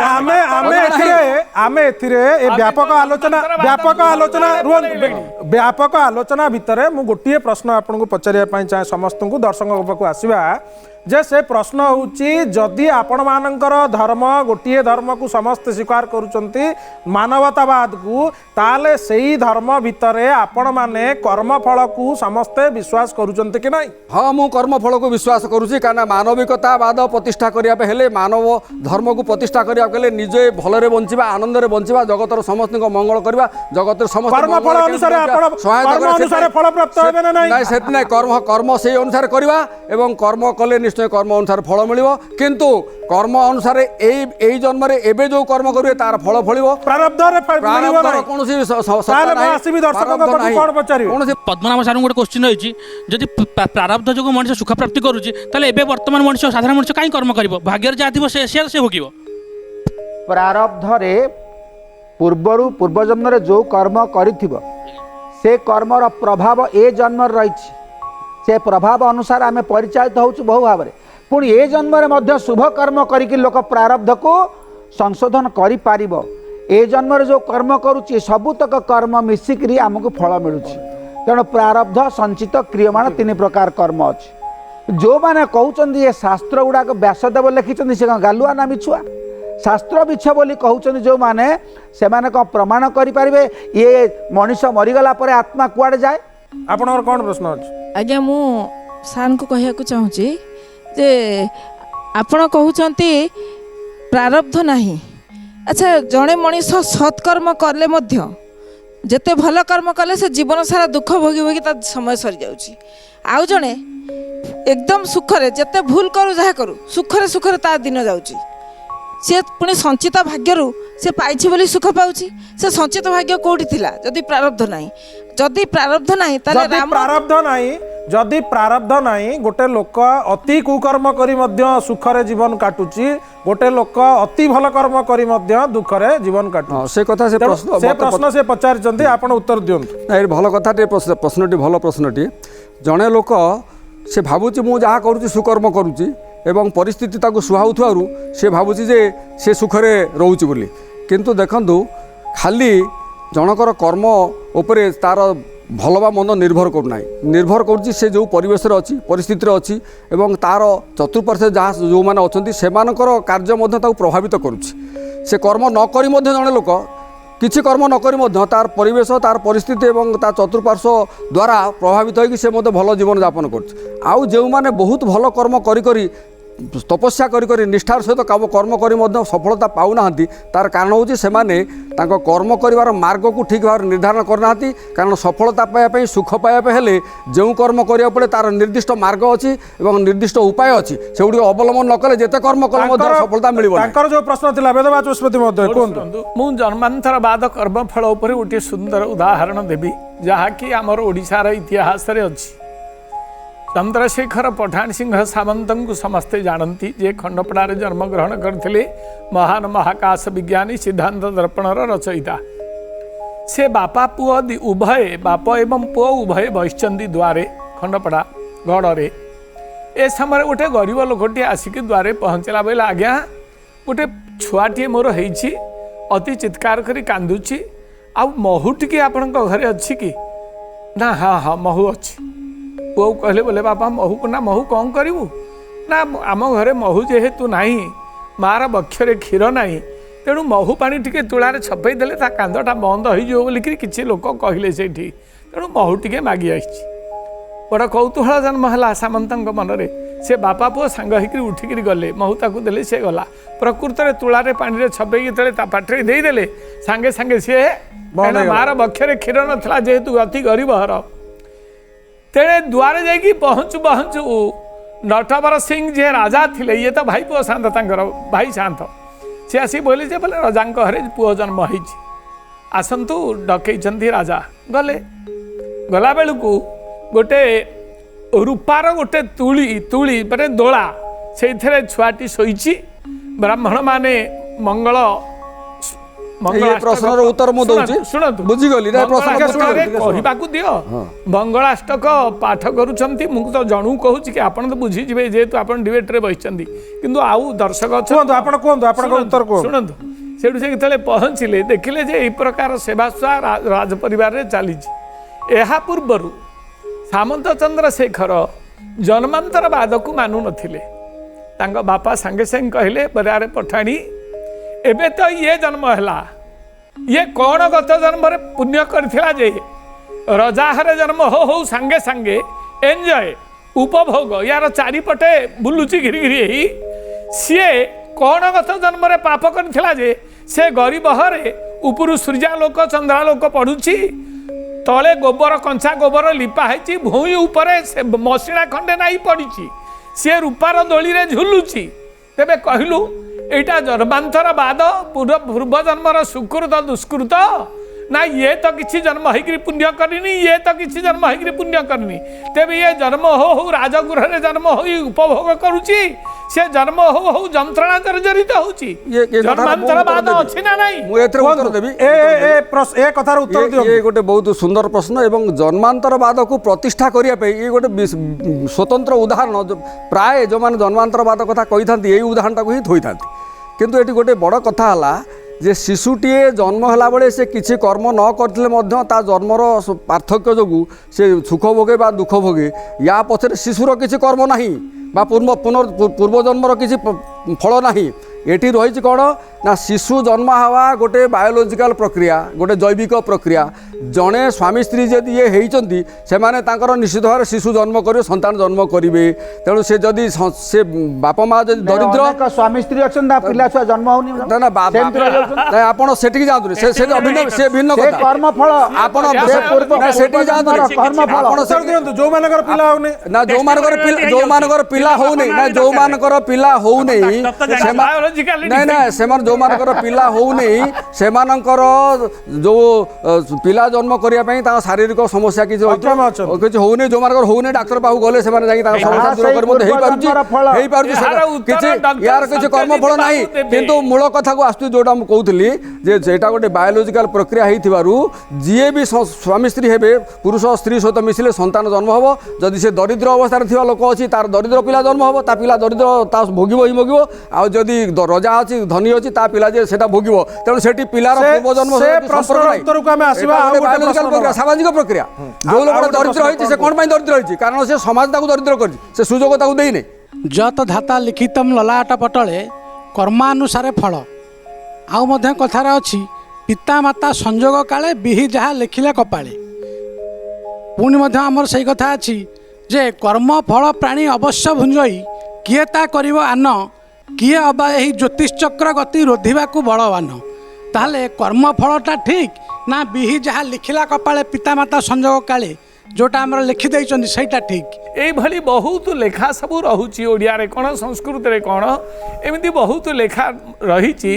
आमे एथिरे ए व्यापक आलोचना भितरे मु गोटिए प्रश्न आपनको पचारिया पई चाहे समस्त को दर्शक पाखु आसीबा जे से प्रश्न होउची जदि आपण मानकर धर्म गोटिए धर्म को समस्त स्वीकार करूचंती मानवतावाद को ताले सेही धर्म भितरे आपण माने कर्मफल को समस्ते विश्वास करूचंती कि नहीं? हाँ मु कर्मफल को विश्वास करुच्ची कारण मानविकतावाद प्रतिष्ठा करिया पे हेले मानव धर्म को प्रतिष्ठा करिया हेले निजे भलरे बंचिबा आनंदरे बंचिबा जगतर समस्त मंगल करबा जगतर समस्त कर्मफल अनुसार आपण कर्म अनुसार फल प्राप्त हेबे ना नहीं? नहीं सेत नहीं कर्म से अनुसार करबा एवं कर्म कले निश्चय कर्म अनुसार फल मिलिबो किंतु कर्म अनुसार एई जन्म रे एबे जो कर्म करिवे तार फल फलिबो प्रारब्ध रे मिलिबो नहीं कोनोसी ताले मैं आसीबी दर्शक को कोन पचारिबो पद्मनाभ सार गोटे क्वेश्चन रही जदि प्रारब्ध जो मनुष्य सुख प्राप्ति करुच्ची ताले एबे वर्तमान मनुष्य साधारण मनुष्य कहीं कर्म करिवो भाग्यर जा थिबो से भोगिबो। प्रारब्ध रे पूर्वरु पूर्व जन्म रे जो कर्म करिथिबो से कर्मर प्रभाव ए जन्म रही से प्रभाव अनुसार आम परिचालित होउछु बहु भाव रे पुणी ए जन्म रे मध्य शुभ कर्म करिकि लोक प्रारब्ध को संशोधन करि पारिबो। ए जन्म रे जो कर्म करूची सबुतक कर्म मिसिकरी आमको फल मिलुची तेणु प्रारब्ध संचित क्रियमाण तीन प्रकार कर्म अछि। जो माने कहउचंदी ये शास्त्र गुडाक व्यासदेव लिखिचंदी से गालुआ ना मिछुआ शास्त्र मिछ बोली कहउचंदी जो माने से माने को प्रमाण करि पारिबे ये मनुष्य मरिगला परे आत्मा कुआडे जाए? आपनर कोन प्रश्न अछि? आज्ञा मु सार को कहया को चाहूची जे आपण कहउचंती प्रारब्ध नाही। अच्छा जड़े मनीष सत्कर्म कले मध्य जेते भल कर्म कले से जीवन सारा दुख भोगी भोगी ता समय सरी जाउची आउ जड़े एकदम सुखरे जेते भूल करू जहा करू सुखरे सुखरे ता दिन जाउची से पुणी संचित भाग्यरू से पाइछि बोली सुख पाउछि से संचित भाग्य कोठी थिला जदि प्रारब्ध नाही जदि प्रारब्ध नाही ताले राम जदि प्रारब्ध नाही गोटे लोक अति कुकर्म करी मध्य सुखरे जीवन काटुची गोटे लोक अति भल कर्म करी मध्य दुखरे जीवन काटु से कथा से प्रश्न से पचारिचंती आपण उत्तर दियंतु। ए भल कथाटे प्रश्नटी भल प्रश्नटी जड़े लोक से भावुची मु जहाँ करुच्ची सुकर्म करुच्ची एवं परिस्थिति ताको सुहाउथारु से भावुची जे से सुखरे रोची बोली किंतु देखंतु खाली जनकर कर्म उपरे तार भल बा मन निर्भर करना निर्भर करुच्ची से जो परिवेश अच्छी परिस्थिति अच्छी एवं तार चतुर्पार्श्वे जहाँ जो मैंने अच्छा से कार्य प्रभावित करुच्ची से कर्म न करी जड़े लोक किसी कर्म न करी तार परिवेश तार परिस्थिति एवं तार चतुर्पार्श्व द्वारा प्रभावित होगी से भल जीवन यापन कर आउ जो मैंने बहुत भल कर्म करी तपस्या करी निष्ठार सहित कर्म करी सफलता पाऊना तार कारण हूँ से कर्म कर मार्ग को ठीक भाव निर्धारण करना कारण सफलता पाइबा सुख पाइबा हेले जो कर्म करा पड़े तार निर्दिष्ट मार्ग अच्छी और निर्दिष्ट उपाय अच्छी से गुड़ी अवलम्बन न कले जिते कर्म कले सफलता मिल जो प्रश्न था वेदवाचस्पति मु जन्मांतरवाद कर्मफल उपर गोटे सुंदर उदाहरण देवी जहाँकि आमर ओडिशार इतिहास अच्छी चंद्रशेखर पठान सिंह सामंत को समस्ते जानती जे खंडपड़ारे जन्मग्रहण करते महान महाकाश विज्ञानी सिद्धांत दर्पणर रचयिता से बापा पुओ उभय बाप एवं पुओ उभय बसचंदी द्वारे खंडपड़ा गड़े ए समय गोटे गरीब लोकटे आसिक द्वारे पहुँचला बेले आज्ञा गोटे छुआटे मोर होइछि अति चित्कार करी कांदुछि आ महू टिके आपण घरे अच्छी कि ना हाँ हाँ महू अच्छी पुओ कहले बोले बापा महू को ना महू कौन करू ना आम घरे महू जेहेतु नाही मार बक्षरे क्षीर नाही तेणु महू पानी टिके तुलारे छपेई देले ता कांदटा बंद हो बोलिकी किसी लोक कहले से तेणु महू टिके मागी आसी बड़ा कौतूहल जन्म है सामंत मनरे से बापा पुओ सांग होकर उठिकी गले महू ताकू देले से गला प्रकृत में तुलारे पानी छपेई ते पाटे देदेले सांगे सांगे सी मार बक्षरे क्षीर नाला जेहेतु अति गरीब हर तेरे द्वारे जाकि पहुँचु पहुँचु नटवर सिंह जे राजा थिले ये तो भाई पुओ शांत तांकर भाई शांत सी आसी बोले जे बोले रजा घरे पुओ जन्म होइछि आसंतु डकैछन्ति राजा गले गला बेलू गोटे रूपार गोटे तुली माने दोला से छुआटी शोइछि ब्राह्मण माने मंगल प्रश्नर उत्तर मु दउछि बुझी गली रे प्रश्न कहबाकू दियो मंगलाष्टक पाठ करूछन्ति मु तो जणु कहूछि कि आपण तो बुझी जिवे जेतु आपण डिबेट रे बहिछन्ति किंतु आउ दर्शक कोन आपण कोन आपण को उत्तर कोन सुनंतु सेठु से केतले पहुँचिले देखिले जे एई प्रकार सेवास्वा राज परिवार रे चालीछि एहा पूर्वरु सामंत चंद्रशेखर जन्मांतरवाद को मानु नथिले तांको बापा संगे संग कहले बरारे पठाणी एबे तो ये जन्म हैला ये कौन गत जन्म रे पुण्य करथिला जे रजा हरे जन्म हो संगे संगे एंजॉय उपभोग यार चारिपटे बुलुची घिरी घिरी सीए कौन गत जन्म रे पाप करथिला जे से गरीब हरे उपरु सूर्यालोक चंद्रालोक पड़ुची तले गोबर कंचा गोबर लिपा है भूई उपरे से मसिणा खंडे नहीं पड़ी सी रूपार दोली रे झुलुची तेबे कहलु एटा जन्मांतर बाद पूर्व जन्मर सुकृत दुष्कृत ना ये तो किसी जन्म होकर पुण्य करनी ये तो किसी जन्म होकर पुण्य करनी तेबे ये जन्म हो राजगृह रे जन्म हो उपभोग करुची से जन्म हो जंत्रणा जर्जरित होची जन्मांतर बाद अछि ना नहीं मु एथरे उत्तर देबी ए प्रश्न ए कथार उत्तर दियो ये गोटे बहुत सुंदर प्रश्न एवं जन्मांतरवाद को प्रतिष्ठा करिया पे ये गोटे स्वतंत्र उदाहरण प्राय जो माने जन्मांतरवाद कथा कहि थांती एई उदाहरणटा को ही थोई थांती किंतु एटी गोटे बड़ कथा हला जे शिशुटीए जन्म होला बेले से किसी कर्म न करथिले मध्य ता जन्मर पार्थक्य जोगु से सुख भोगे बा दुख भोगे या पछरे शिशुर किसी कर्म नाही बा पूर्व जन्मर किसी फल नाही एटी रही कौन ना शिशु जन्म हवा गोटे बायोलोजिकल प्रक्रिया गोटे जैविक प्रक्रिया जड़े स्वामी स्त्री जदि ये होती से निश्चित भाव में शिशु जन्म करेंगे संतान जन्म करेंगे तेणु से जदि से बाप माँ जब दरिद्र स्वामी स्त्री अच्छा पिला छुआ जन्म होनी आप सेठी जातु से भिन्न कथा कर्मफल आपण सेठी जातु जो मानकर पिला होने ना जो मानकर पिला होने ना जो मानकर पिला होने नहीं ना से जो मानकर पिला होने से जो पिला जन्म करने शारीरिक समस्या किसी होने जो मानकर होने डाक्तर पाखु गले से समस्या दूर कर यार किसी कर्मफल ना किंतु मूल कथा को आसु जोटा कहूली जेटा गोटे बायोलोजिकल प्रक्रिया हो जी भी स्वामी स्त्री हे पुरुष स्त्री सहित मिसिले संतान जन्म हम जदि से दरिद्र अवस्था थी लोक अच्छी तार दरिद्र पिला जन्म हम ता पिला दरिद्र भोग ही भोग आदि रजा अच्छी धनी अच्छी ता पिला जे सेटा भोगिबो तेणु सेठी पिलार पूर्व जन्म सामाजिक प्रक्रिया जो लोक दरिद्र होइछि से कोन पई दरिद्र होइछि कारण से समाज ताकू दरिद्र करछि से सुजोग ताकू देई नै जत धाता लिखितम ललाट पटले कर्मानुसारे फल आउ मध्य कथार अछि पिता माता संजोग काले बिहि जहा लिखिले कपाळे पुणी मध्य आमर सही कथा अछि जे कर्म फल प्राणी अवश्य भुंजई किए ता करिवो आन किए अबा यही ज्योतिष चक्र गति रोधिबा को बलवान ताहले कर्म फलटा ठीक ना बिहि जहा लिखिला कपाळे पिता माता संजोग काले जोटा आमर लिखि दैछन्ति सेटा ठीक एई भली बहुत लेखा सब रहुची ओडिया रे कोन संस्कृत रे कोन एमिति बहुत लेखा रहिची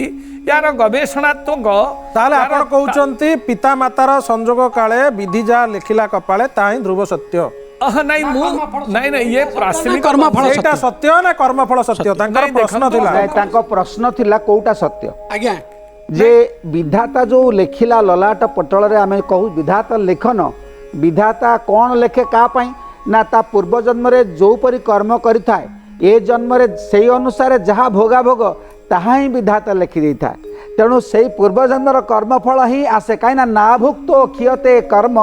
यार गवेषणात्मक ताले आपण कहउचन्ति पिता मातार संजोग काले विधि जहा लिखिला कपाळे ताही ध्रुव सत्य नहीं नहीं ये प्राथमिक कर्मफल सेटा सत्य ना कर्मफल सत्य तांकर प्रश्न थिला तांको प्रश्न थिला कोउटा सत्य आज्ञा जे विधाता जो लेखिला ललाट पटल रे आमे कहू विधाता लेखन विधाता कौन लेखे का पाई ना ता पूर्व जन्म रे जो परी कर्म करि थाए ए जन्म रे सेही अनुसार जहा भोगा भोग ताहा ही विधाता लेखि दै थाए तेणु सेही पूर्व जन्मर कर्मफल ही आसे काइना ना भुक्तो खियते कर्म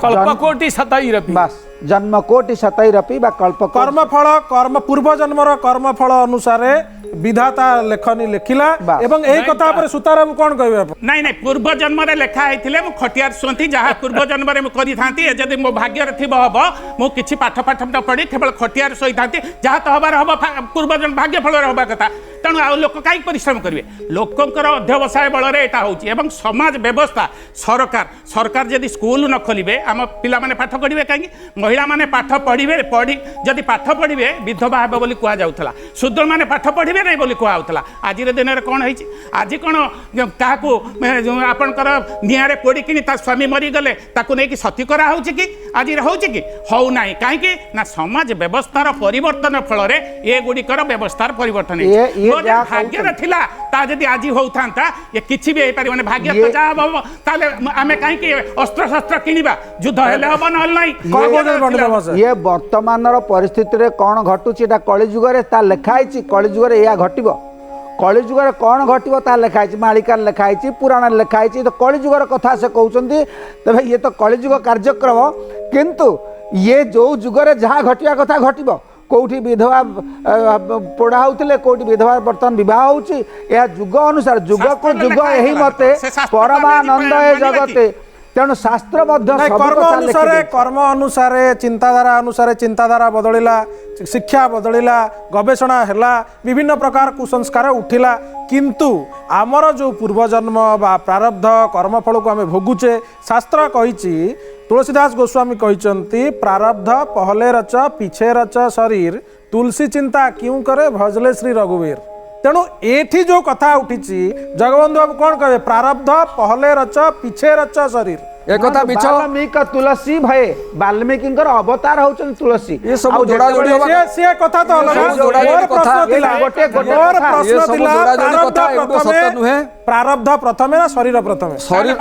कल्पकोटि शतैरपि बस जन्म कोटि शतैरपि बा कल्प कर्मफल कर्म पूर्व जन्मर कर्मफल अनुसारे विधाता लेखनी लेखिला एवं एई कथा पर सुताराम कोन कहबे नहीं नहीं पूर्व जन्म रे लेखा हेथिले मु खटियार सुंती जहा पूर्व जन्म रे मु करि थांती जदी मो भाग्य रे थिबो हबो मु किछि पाठ पाठ पढी केवल खटियार सोई थांती जहा तो हबार हबो पूर्व जन्म भाग्य फल रे हबा कथा तेणु आ लोक कहीं परिश्रम करेंगे लोकंर अध्यवसाय बल एवं समाज व्यवस्था सरकार सरकार जदि स्कूल न खोलिबे आम पिला माने पाठ पढ़िबे कहीं महिला माने पाठ पढ़िबे जदि पाठ पढ़िबे विधवा हेबे बोली कुआ जाउथला शूद्र माने पाठ पढ़िबे नै बोली कुआ होतला आज दिन रे कोन होईची आज कोन काहाकू आपनकर नियारे पोड़ी किनी ता स्वामी मरी गले ताकू नै कि सती करा होउची कि आज होउची कि होउ नाही काहे कि ना समाज व्यवस्थार परिवर्तन फल रे ए गुडिकर व्यवस्थार परिवर्तन भाग्य थिला ता जदि आज होउथांता ये किछि भी हे पारिबने भाग्य तो जा हबो ताले आमे काहे कि अस्त्र शस्त्र किनिबा युद्ध हेले हबो न नाही ये वर्तमान परिस्थिति रे कौन घटुची एटा कली जुगरे ता लेखाई कली जुगरे या घटिबो कली जुगरे कौन घटिबो ता लेखाई मालिका लेखाई पुराण लेखाई तो कली जुगर कथा से कहउचंती तबे ये तो कली जुग कार्यक्रम किंतु ये जो जुगरे जहाँ घटिया कथा घटिबो कौटी विधवा पोड़ा होते कौटी विधवा बर्तमान बह होची जुग अनुसार जुग को जुग यही मते परमानंद ए जगते तेणु शास्त्र कर्म अनुसार चिंताधारा बदलिला शिक्षा बदलिला गवेषणा हैला विभिन्न प्रकार कुसंस्कार उठिला किंतु आमर जो पूर्वजन्म बा प्रारब्ध कर्मफल को आम भोगुचे शास्त्र कही तुलसीदास गोस्वामी कहते प्रारब्ध पहले रच पीछे रच शरीर तुलसी चिंता क्यों करे भजले श्री रघुवीर तेणु एठी जो कथा उठी जगबंधु बाबू कौन कहे प्रारब्ध पहले रच पीछे रच शरीर एक कथा बिछ वाल्मीकि तुलसी भय वाल्मीकि अवतार होचन तुलसी ये सब जोड़ा जोड़ी होबा से कथा तो अलग प्रश्न थिला गोटे प्रश्न थिला प्रारब्ध प्रथमे ना शरीर प्रथमे शरीर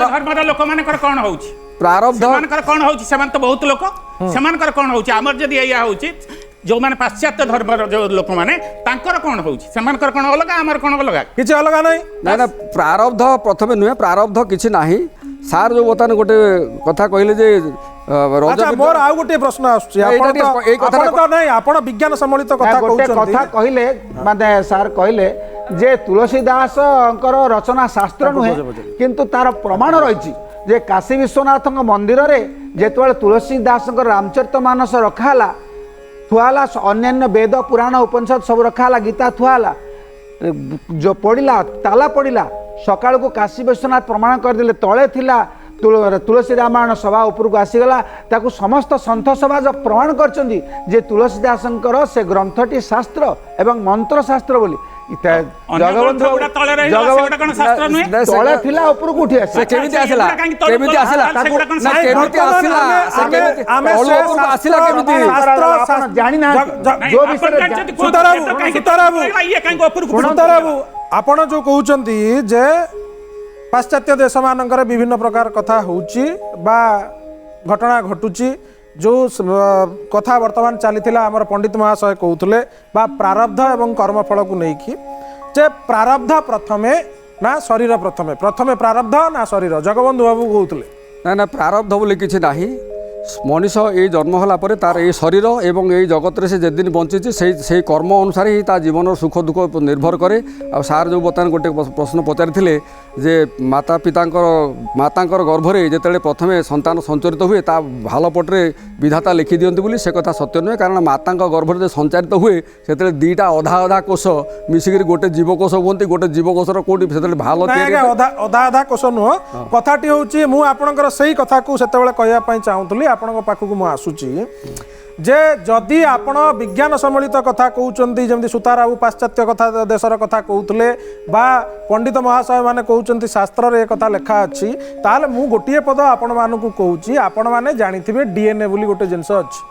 धर्मर लोक मानकर कोन होउची प्रारब्ध मानकर कोन होउची सेमान तो बहुत लोक सेमानकर कोन होउची हमर जदी एया होउची जो माने पाश्चात्य धर्मर जो लोक माने तांकर कोन होउची सेमानकर कोन अलग हमर कोन अलग किछि अलग नै ना ना प्रारब्ध प्रथमे नुहे प्रारब्ध किछि नाही सार जो बतन गोटे कथा कहले जे अच्छा मोर आ गोटे प्रश्न आछी आपण तो नै आपण विज्ञान सम्मिलित कथा कहउछन कथा कहले माने सार कहले जे तुलसीदास अंकर रचना शास्त्र नुहे किंतु तार प्रमाण रहिछि जे काशी विश्वनाथ मंदिर रे जेतबेले तुलसीदास रामचरितमानस रखाला थुआला अन्यान्य वेद पुराण उपनिषद सब रखाला गीता थुआला जो पढ़िला ताला पढ़िला सकाळ को काशी विश्वनाथ प्रमाण करदेले तले थिला तुलसी रामायण सभा ऊपर को आसीगला ताकू समस्त सन्थ समाज प्रमाण करचंदी जे तुलसीदासंकर से ग्रंथटी शास्त्र एवं मंत्र शास्त्र बोली जगबंधु तले थिला ऊपर को उठी आसी केमिति आसिला केमिति आसिला ना केमिति आसिला से केमिति ओलो ऊपर को आसिला केमिति शास्त्र जानि ना जो विषय सुताराबू आपण जो कहउचंती जे पाश्चात्य देश मानकर विभिन्न प्रकार कथा होउची बा घटना घटुची जो कथा वर्तमान चली आमर पंडित महाशय कहते बा प्रारब्ध एवं कर्मफल को लेकिन जे प्रारब्ध प्रथमे ना शरीर प्रथमे प्रथमे प्रारब्ध ना शरीर जगबंधु बाबू कहते ना ना प्रारब्ध बोले किसी ना मनीष ये जन्म होला परे तार ये शरीर एवं ये जगत रे से जेदिन बंची से कर्म अनुसार ही ता जीवन सुख दुख निर्भर करे आ सार जो बर्तमान गोटे प्रश्न पचारि जे माता मातांकर गर्भरे जेतेले प्रथमे संतान संचरित हुए ता भाल पटरे विधाता लिखि दियंती बोली से कथा सत्य नुहे कारण मातांक गर्भरे जे संचारित हुए सेतेले दीटा अधा अधा कोष मिसिक गोटे जीवकोष हुंती गोटे जीवकोषर कोटी सेतेले भाल अधा अधा कोष नुह कथाटी होची मु आपनकर सही कथा को सेतेबेले कहया पई चाहूतली आपण पाखक मु आसुची जे जदि आपण विज्ञान सम्मिलित कथा कहउचंती जेमति सुताराबू पाश्चात्य कथा देशर कथा कहउतले बा पंडित महाशय माने कहउचंती शास्त्र रे कथा लेखा अछि ताले मु गोटिए पद आपण मानकु कहउची आपण माने जानिथिबे डीएनए बोली गोटे जिंस अछि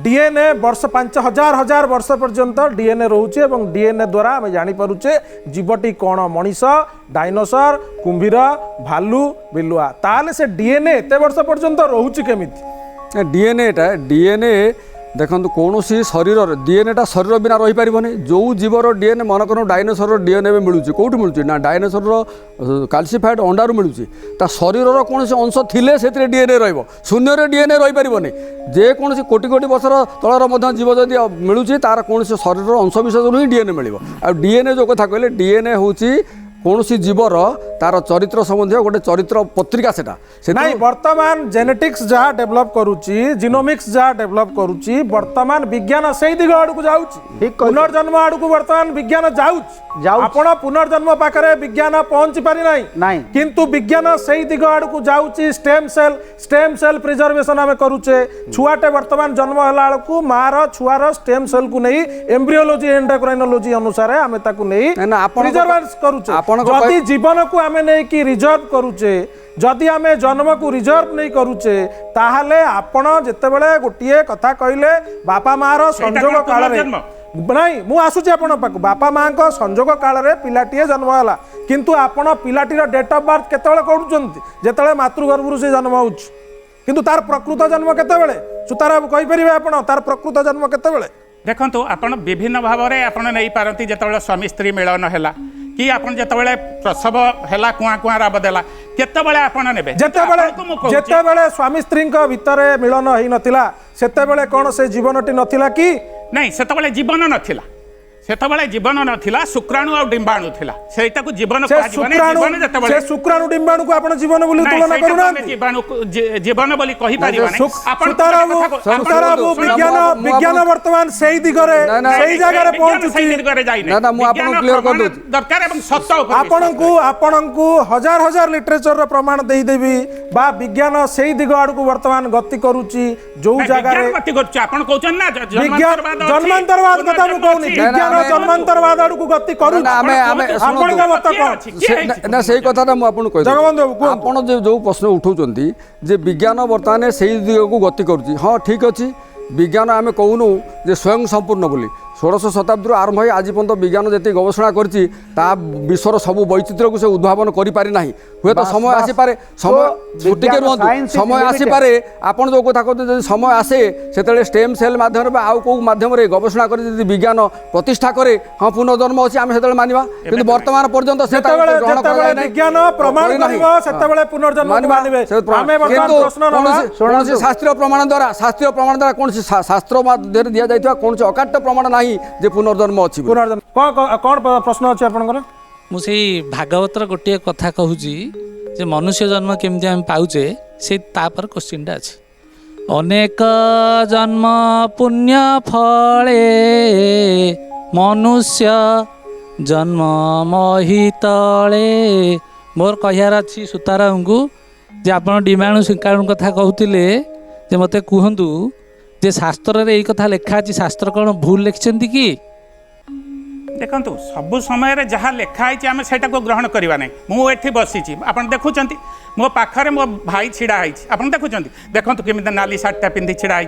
डीएनए वर्ष 5000 वर्ष पर्यंत डीएनए रोचे एवं डीएनए द्वारा आम जानी पारुचे जीवटी कौन मनीष डायनोसर कुंभीर भालू बिलुआ ताले से डीएनए एते वर्ष पर्यंत रोचे केमिति डीएनए देखो कौन शरीर डीएनएटा शरीर बिना रही पारबनी जो जीवर डीएनए मन कर डायनोसर डीएनए मिलूँ कौट मिलूँ ना डायनोसर कैल्सीफाइड अंडारू मिलूँ ता शरीर कौन अंश थिले से डीएनए रही शून्य डीएनए रही पारबनी जेकोसी कोटी कोटी वर्षर तलर जीव जदि मिलूँ तार कौन शरीर अंश विशेष ही डीएनए मिल आ डीएनए जो कथा कहले डीएनए हूँ କୌଣସି ଜୀବର ତାର ଚରିତ୍ର ସମ୍ବନ୍ଧୀୟ ଗୋଟେ ଚରିତ୍ର ପତ୍ରିକା ସେଟା ନାଇଁ ବର୍ତ୍ତମାନ ଜେନେଟିକ୍ସ ଯାହା ଡେଭଲପ୍ କରୁଛି ଜିନୋମିକ୍ସ ଯାହା ଡେଭଲପ୍ କରୁଛି ବର୍ତ୍ତମାନ ବିଜ୍ଞାନ ସେଇ ଦିଗ ଆଡ଼କୁ ଯାଉଛି ପୁନର୍ଜନ୍ମ ଆଡ଼କୁ ବର୍ତ୍ତମାନ ବିଜ୍ଞାନ ଯାଉଛି ଆପଣ ପୁନର୍ଜନ୍ମ ପାଖରେ ବିଜ୍ଞାନ ପହଞ୍ଚି ପାରି ନାହିଁ କିନ୍ତୁ ବିଜ୍ଞାନ ସେଇ ଦିଗ ଆଡ଼କୁ ଯାଉଛି ଷ୍ଟେମ୍ ସେଲ୍ ପ୍ରିଜର୍ଭେସନ୍ ଆମେ କରୁଛେ ଛୁଆଟେ ବର୍ତ୍ତମାନ ଜନ୍ମ ହେଲା ବେଳକୁ ମାର ଛୁଆର ଷ୍ଟେମ୍ ସେଲ୍କୁ ନେଇ ଏମ୍ବ୍ରିଓଲୋଜି ଏଣ୍ଡୋକ୍ରାଇନୋଲୋଜି ଅନୁସାରେ ଆମେ ତାକୁ ନେଇ ପ୍ରିଜର୍ଭେନ୍ସ କରୁଛେ ଯଦି ଜୀବନକୁ ଆମେ ନେଇକି ରିଜର୍ଭ କରୁଛେ ଯଦି ଆମେ ଜନ୍ମକୁ ରିଜର୍ଭ ନେଇ କରୁଛେ ତାହେଲେ ଆପଣ ଯେତେବେଳେ ଗୋଟିଏ କଥା କହିଲେ ବାପା ମାର ସଂଯୋଗ କାଳରେ ନାଇଁ ମୁଁ ଆସୁଛି ଆପଣଙ୍କ ପାଖକୁ ବାପା ମାଙ୍କ ସଂଯୋଗ କାଳରେ ପିଲାଟିଏ ଜନ୍ମ ହେଲା କିନ୍ତୁ ଆପଣ ପିଲାଟିର ଡେଟ୍ ଅଫ୍ ବାର୍ଥ କେତେବେଳେ କରୁଛନ୍ତି ଯେତେବେଳେ ମାତୃଗର୍ଭରୁ ସେ ଜନ୍ମ ହେଉଛି କିନ୍ତୁ ତାର ପ୍ରକୃତ ଜନ୍ମ କେତେବେଳେ ସୁତାର କହିପାରିବେ ଆପଣ ତାର ପ୍ରକୃତ ଜନ୍ମ କେତେବେଳେ ଦେଖନ୍ତୁ ଆପଣ ବିଭିନ୍ନ ଭାବରେ ଆପଣ ନେଇପାରନ୍ତି ଯେତେବେଳେ ସ୍ୱାମୀ ସ୍ତ୍ରୀ ମିଳନ ହେଲା कि आपण जेतेबेले प्रसव हैला कुआ कुआ राब देला केतेबेले आपण नेबे जेतेबेले स्वामी स्त्री भितर मिलन होई नथिला सेतेबेले कोन से जीवनटी नथिला कि नहीं सेतेबेले जीवन नथिला सेतेबेले जीवन नथिला शुक्राणु और डिंबाणु थिला सेटा को जीवन कहा जीवन जीवन जेतेबेले से शुक्राणु डिंबाणु को आपण जीवन बोली तुलना करूना जीवन जीवन बोली कहि परिबा नै आपण सुताराबु विज्ञान वर्तमान सेही दिगरे सेही जगह रे पहुंचुची सेही दिगरे जाई नै ना मु आपन क्लियर कर दउ दरकार एवं सत्य आपणको हजार हजार लिटरेचर रो प्रमाण देई देबी बा विज्ञान सेही दिग आड़ को वर्तमान गति करूची जो जगह रे गति करूची आपण कहउछन ना जन्मांतरवाद कथा मु कहउनी विज्ञान जन्मांतरवाद आड़ को गति करू आपण का मत कोन ना सही कथा मु आपन कहि जगबंधु बाबू आपण जो प्रश्न उठाउचंती जे विज्ञान वर्तमान सेही दिग को गति करूची हां ठीक अछि विज्ञान आमे कहूनु जे स्वयं संपूर्ण बोली 16 शताब्दी आरंभ हो आज पर्यंत विज्ञान जी गवेषणा करछि विश्वर सब वैचित्र्य को से उद्भावन करि पारि नाही हुए तो समय आसी पारे समय आसी पारे आपण जो कथा कहते समय आसे सेतेले स्टेम सेल माध्यम रे आउ को माध्यम रे गवेषणा करि यदि विज्ञान प्रतिष्ठा करे हां पुनर्जन्म अछि आमे सेतेले मानिबा किंतु वर्तमान पर्यंत सेता ग्रहण करा नै विज्ञान प्रमाण करिवो सेतेले पुनर्जन्म मानिबे आमे वर्तमान प्रश्न कोनोसी शास्त्रीय प्रमाण द्वारा कोनोसी शास्त्र माध्यम दिया जाइतवा कोनोसी अकाट्य प्रमाण नाही जे पुनर्जन्म अछि पुनर्जन्म कोन प्रश्न अछि आपनकर मु सेही भागवतर गोटे कथा कहूची जे मनुष्य जन्म केमती हम पाउचे से तापर क्वेश्चनटा अछि अनेक जन्म पुण्य फले मनुष्य जन्म महितले मोर कहियार अछि सुताराम को जे आपण डिमाणु शिकाणु कथा कहउतिले जे मते कुहंतु जे शास्त्र रे एई कथा लेखा अछि शास्त्र कोन भूल लिखचंती कि देखंतु सब समय रे जहाँ लेखाई आम से ग्रहण करवा ना मुझे बसी आप देखुं मो पाखरे मो भाई छिड़ा है आप देखुं देखो केमी नाली सार्टा पिंधि छिड़ा है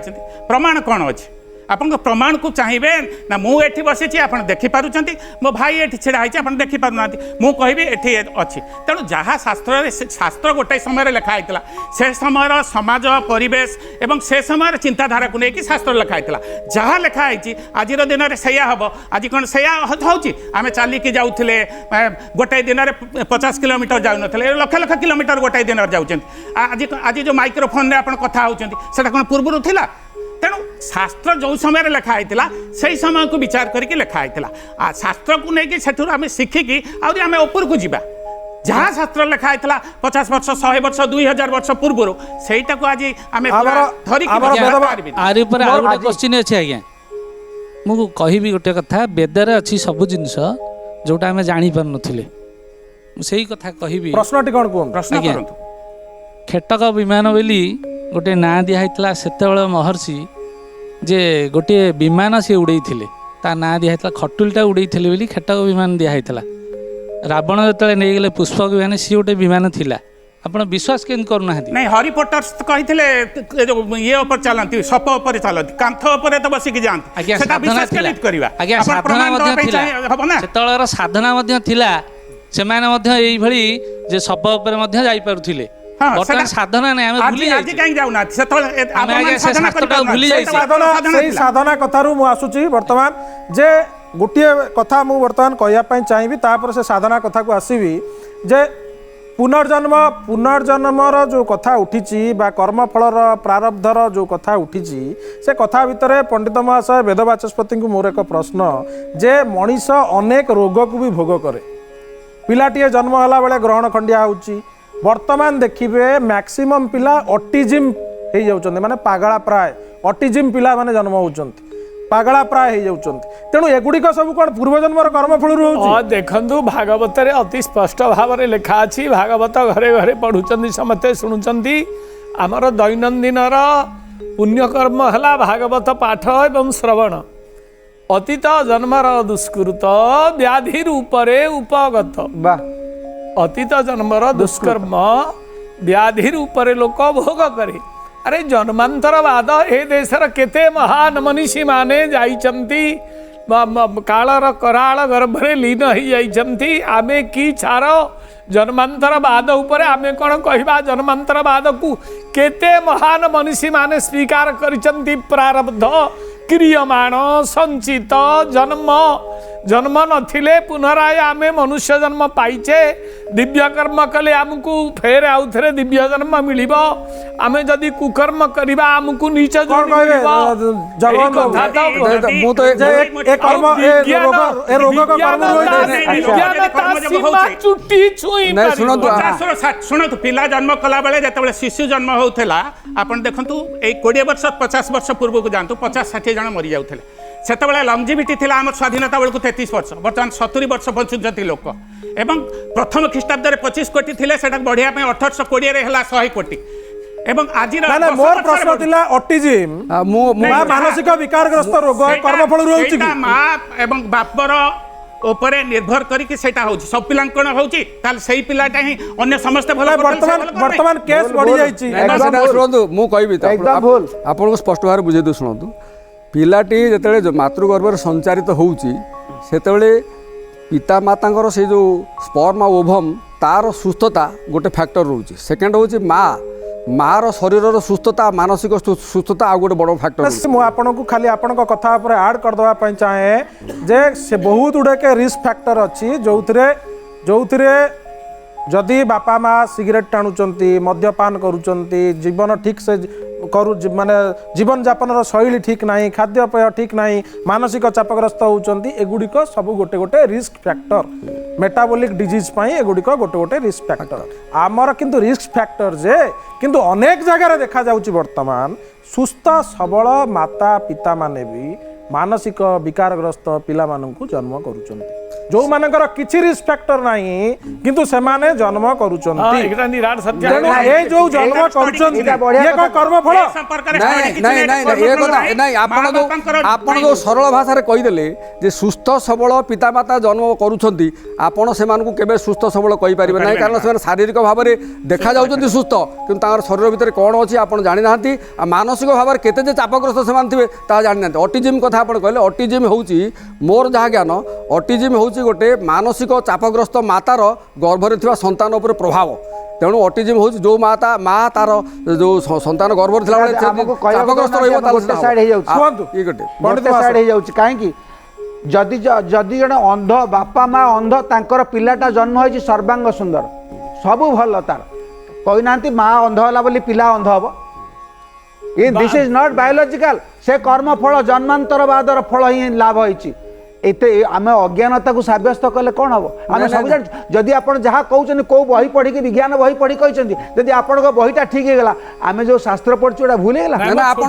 प्रमाण कौन अच्छे आपन प्रमाण को चाहिए ना मुझे बसी आप देखिपुंट मो भाई ये छिड़ा है आप देखिपार ना मुझे कहबी ये अच्छी तेणु जहाँ शास्त्र गोटे समय लिखाई से समय समाज परिवेश एवं से समय चिंताधारा को लेकिन शास्त्र लिखाई जहाँ लिखाई आज दिन में सैया हम आज कौन सैया होमें चलिकी जाऊे गोटे दिन में 50 किलोमीटर जाऊन लक्ष लक्ष किलोमीटर गोटे दिन जाऊँ आज आज जो माइक्रोफोन में आप कथा होता कौन पूर्व था तेणु शास्त्र जो समय लिखाई से समय को विचार करके लिखाई शास्त्र को लेकिन से आम शिखिकी आम ऊपर को जावा जहाँ शास्त्र लिखाई 50 वर्ष 100 वर्ष 2000 वर्ष पूर्व से आज आम क्वेश्चन अच्छे आज्ञा मुझे कहबी गोटे कथा वेदर अच्छी सब जिनस जोटा आम जापर नुले से कथा कहबी प्रश्न कौन खेटक विमान बोली गोटे ना दिखाई से महर्षि जे गोटे विमान सी उड़े ता ना दिखाई खटुलटा उड़े बोली खेटक विमान दिखाई रावण जो नहीं गले पुष्पक विमान सी गोटे विमान थिला आपण विश्वास केन करना नहीं हरि पॉटर कहिथिले जो ये ऊपर चलंती सप ऊपर चलंती कांथ ऊपर तो बसिक जांती सेटा विश्वास केलित करबा आज्ञा साधना मध्ये थिला सेतळर साधना मध्ये थिला से माने मध्ये एई भली जे सप ऊपर मध्ये जाई पारुथिले वर्तमान साधना नै आमे भूली आज काई जाउना सेतळ आमे साधना करबा भूली जाई सेही साधना कथारु मु आसुची वर्तमान जे गोटे कथा मु वर्तमान कहया पई चाहिबी तापर से साधना कथा को आसीबी जे पुनर्जन्मर जो कथा उठी कर्मफलर प्रारब्धर जो कथा उठी से कथा भितर पंडित महाशय वेदवाचस्पति को मोर एक प्रश्न जे मनीष अनेक रोग को भी भोग करे पिलाटीए जन्म होला बेले ग्रहण खंडिया होउची वर्तमान देखिबे मैक्सिमम पिला ऑटिज्म हे जाउचंते माने पागला प्राय ऑटिज्म पिला माने जन्म होउचंते पागला प्राय हे जाउचंते तेणु एगुडी को सब कोन पूर्व जन्मर कर्मफल रहउची देखंतु भागवत रे अति स्पष्ट भाव रे लिखा अछि भागवत घरे घरे पढुचंदी समते सुनुचंदी आमर दैनंदिन पुण्यकर्म हला भागवत पाठ एवं श्रवण अतीत जन्मर दुष्कृत व्याधि रूपरे उपगत अतीत जन्मर दुष्कर्म व्याधि रूपरे लोक भोग करे अरे जन्मांतर बाद ए देशर केते महान मनीषी माने जाइचंती कालर कराल गर्भरे लीन ही जाइचंती आमे की छार जन्मांतर बाद उपरे आमे कौन कहवा जन्मांतर बाद को केते महान मनीषी माने स्वीकार करिचंती प्रारब्ध क्रियमाण संचित जन्म जन्म नथिले पुनराय आमे मनुष्य जन्म पाइचे दिव्य कर्म कले आमको फेर आउ थे दिव्य जन्म मिलिबो आमे जदि कुकर्म करिबा आमको नीच जन्म मिलिबो मु तो ए कर्म ए रोग को कर्म रोई चुट्टी छुई नहीं शुणु पिला जन्म कला बेले जतबेले शिशु जन्म होउथला आपण देखंतु ए 20 वर्ष 50 वर्ष पूर्व को जानतु 50-60 जन मरि जाउथले सेतबेले लंजिविटी थिला आम स्वाधीनता बेलू 33 वर्ष बर्तमान 70 वर्ष बंचुचंती लोक एवं प्रथम ख्रीष्टाब्द 25 कोटी थिले सेटा बढ़िया 1820 रे हला 100 कोटी एवं आज मोर प्रश्न थिला ऑटिज्म मानसिक विकारग्रस्त रोग कर्मफल रहउची कि मां एवं बापर ऊपर निर्भर करके सेटा होची सब पिला कोन होची ताल सही पिलाटा ही अन्य समस्त भला वर्तमान केस बढ़ी जाईची सुनंतु मु कहबी त आपन को स्पष्ट भाव बुझे दो सुनंतु पिलाटी जेतेबेले मातृगर्भर संचारित होउची सेतेबेले पिता मातांकर से जो स्पर्म ओभम तार सुस्थता गोटे फैक्टर रोची सेकेंड होची मार शरीर सुस्थता मानसिक सुस्थता आ गोटे बड़ फैक्टर मु आपन को खाली आपन को कथा पर ऐड कर दवा पई चाहे जे से बहुत गुडे के रिस्क फैक्टर अछि जोउथिरे जदि बापा माँ सिगरेट टाणुचंती मद्यपान करूचंती जीवन ठीक से करू माने जीवन यापन शैली ठीक नहीं खाद्यपेय ठीक नहीं मानसिक चापग्रस्त होउचंती एगुड़िक सब गोटे गोटे रिस्क फैक्टर मेटाबॉलिक डिजीज पाई एगुड़िक गोटे गोटे रिस्क फैक्टर आमर किंतु रिस्क फैक्टर जे किंतु अनेक जगह देखा जाउची वर्तमान सुस्थ सबल माता पिता माने भी मानसिक विकारग्रस्त पिला माननकु जन्म करूचंती जो मानकर किछि रिस्क फैक्टर नहीं किंतु से माने जन्म करूचंती एकटा निराट सत्य ए जो जन्म करूचंती ये को कर्म फल नहीं ये कथा नहीं आपण जो सरल भाषा रे कहि देले जे सुस्थ सबल पितामाता जन्म करूचंती आपण से मानकु केबे सुस्थ सबल कहि परिबे नाही कारण से शारीरिक भाव रे देखा जाउचंती सुस्थ किंतु तार शरीर भीतर कोन अछि आपण जानि नाहंती आ मानसिक भाव रे केते जे चापग्रस्त से मानथिबे ता जानि नाहंती ऑटिज्म कथा आपण कहले ऑटिज्म होउची मोर जहा ज्ञान ऑटिज्म होउची गोटे मानसिक चापग्रस्त मातार गर्भरे थिबा संतान उपर प्रभाव तेणु ऑटिज्म होउची जो माता माँ तार जो संतान गर्भरे थिला बेले चापग्रस्त रहइबो ताल साइड हे जाउची सुनतु ई गटे बडते साइड हे जाउची काहे कि जदि जदि जने अंध बापा माँ अंध तांकर पिलाटा जन्म होइची सर्वांग सुंदर सब भल तार कहि नांती माँ अंध होला बोली पिला अंध हबो ये दिस इज नॉट बायोलॉजिकल से कर्म फल जन्मांतर बादर फल ही लाभ होइची एते आम अज्ञानता को सब्यस्त कले कौन हम आम सब जान जदि आप जहाँ कहते कौ बही पढ़ी विज्ञान बही पढ़ी कहते जदि आप बहीटा ठीक है गला आम जो शास्त्र पढ़छु एटा भूल है ना आपण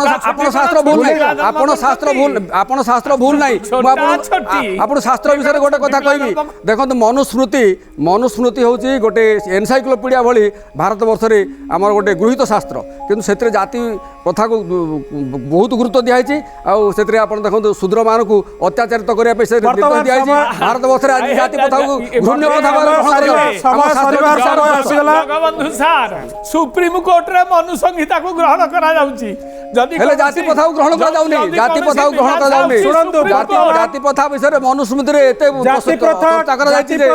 शास्त्र भूल नहीं आपण शास्त्र भूल नहीं आपण शास्त्र विषय गोटे कथा कहबी देखंतु मनुस्मृति होची गोटे एनसाइक्लोपीडिया भली भारत वर्ष रे हमर गोटे गृहीत शास्त्र किंतु सेतरे जाति प्रथा को बहुत गुरुत्व दियाई आ सेतरे आपण देखंतु शूद्र मान को अत्याचारित करिया से भारत वर्ष आज जाति प्रथा को घृण्य बंधु सार सुप्रीम कोर्ट रे मनु संहिता को ग्रहण करा जाउची जदि हेले जाति प्रथा को ग्रहण करा जाउनी जाति प्रथा को ग्रहण करा जाउनी सुनंतु जाति प्रथा विषय रे मनुस्मृति रे एते चर्चा करा जायछि जे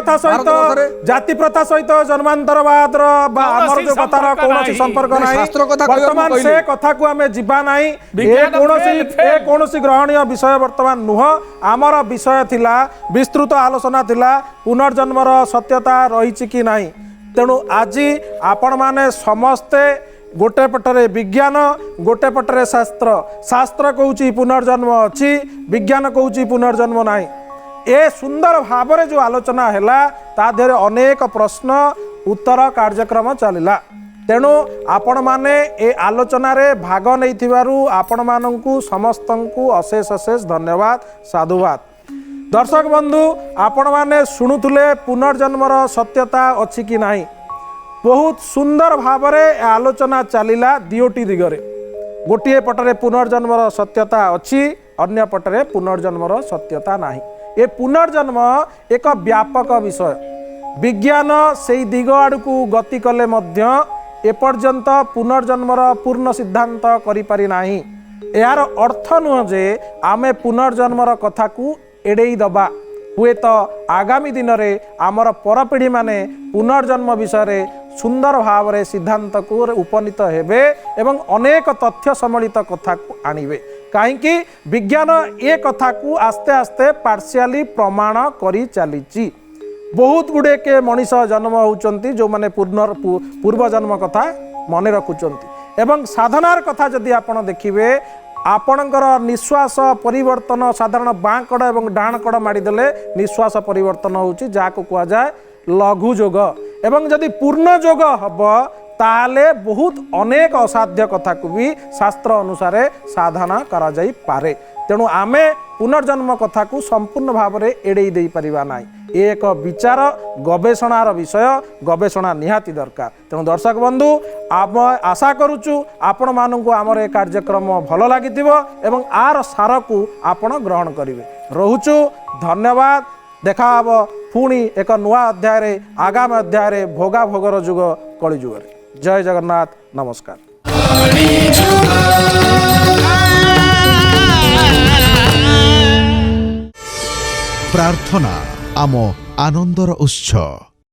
जाति प्रथा सहित जन्मांतरवाद रो हमर जो कथार कोनोसी संपर्क नाही शास्त्र कथा वर्तमान से कथा को हमें जिबा नाही ए कोनोसी ग्रहणीय विषय वर्तमान नुह आमर विषय थिला विस्तृत आलोचना थिला पुनर्जन्मर सत्यता रही कि नहीं तेणु आज आपण माने समस्ते गोटे पटरे विज्ञान गोटे पटरे शास्त्र कहूची पुनर्जन्म अच्छी विज्ञान कहूची पुनर्जन्म नहीं ए सुंदर भाव जो आलोचना है ता देहरे अनेक प्रश्न उत्तर कार्यक्रम चलला। तेणु आपण माने ए आलोचना रे भाग नहीं आपण मानू समस्त को अशेष अशेष धन्यवाद साधुवाद। दर्शक बंधु आपण माने शुणुले पुनर्जन्मर सत्यता अच्छी कि नहीं बहुत सुंदर भाव में आलोचना चलला दियोटी दिगरे। गोटे पटरे पुनर्जन्मर सत्यता अच्छी अन्य पटरे पुनर्जन्मर सत्यता नहीं। ये पुनर्जन्म एक व्यापक विषय विज्ञान से दिग आड़कू गति कले मध्य एपर्यंत पुनर्जन्मर पूर्ण सिद्धांत करि पारि नाही। यार अर्थ नुह जे आमे पुनर्जन्मर कथा को एड़े दबा हुए तो आगामी दिन में आमर परपीढ़ी माने पुनर्जन्म विषय सुंदर भाव में सिद्धांत को उपनीत हेबे एवं अनेक तथ्य सम्मिलित कथा को आणिबे। कहीं विज्ञान ए कथा को आस्ते आस्ते पार्शियली प्रमाण करी चलीची। बहुत गुड़े के मनीष जन्म होउचंती जो माने पूर्व जन्म कथा मने रखुचंती एवं साधनार कथा जदि आपण देखिबे आपणकर निश्वास परिवर्तन साधारण बाँ कड़ और डाण कड़ माड़देले निश्वास परिवर्तन होउची जाको कुआ जाए लघु जोग एवं जदि पूर्ण जोग हब ताले बहुत अनेक असाध्य कथा को भी शास्त्र अनुसार साधना करा जाई पारे। तेणु आमे पुनर्जन्म कथा को संपूर्ण भाव में एड़े दे परिबा नाही। एक विचार गवेषणार विषय गवेषणा निहाती दरकार। तेणु दर्शक बंधु आम आशा करुचु आपण मानू आमर ए कार्यक्रम भल लगी एवं आर सार को आपण ग्रहण करेंगे। रोचु धन्यवाद। देखा पुणी एक नुआ अध्याय आगामी अध्याय भोगा भोगर जुग कलिजुग। जय जगन्नाथ नमस्कार। प्रार्थना आम आनंदर उत्स।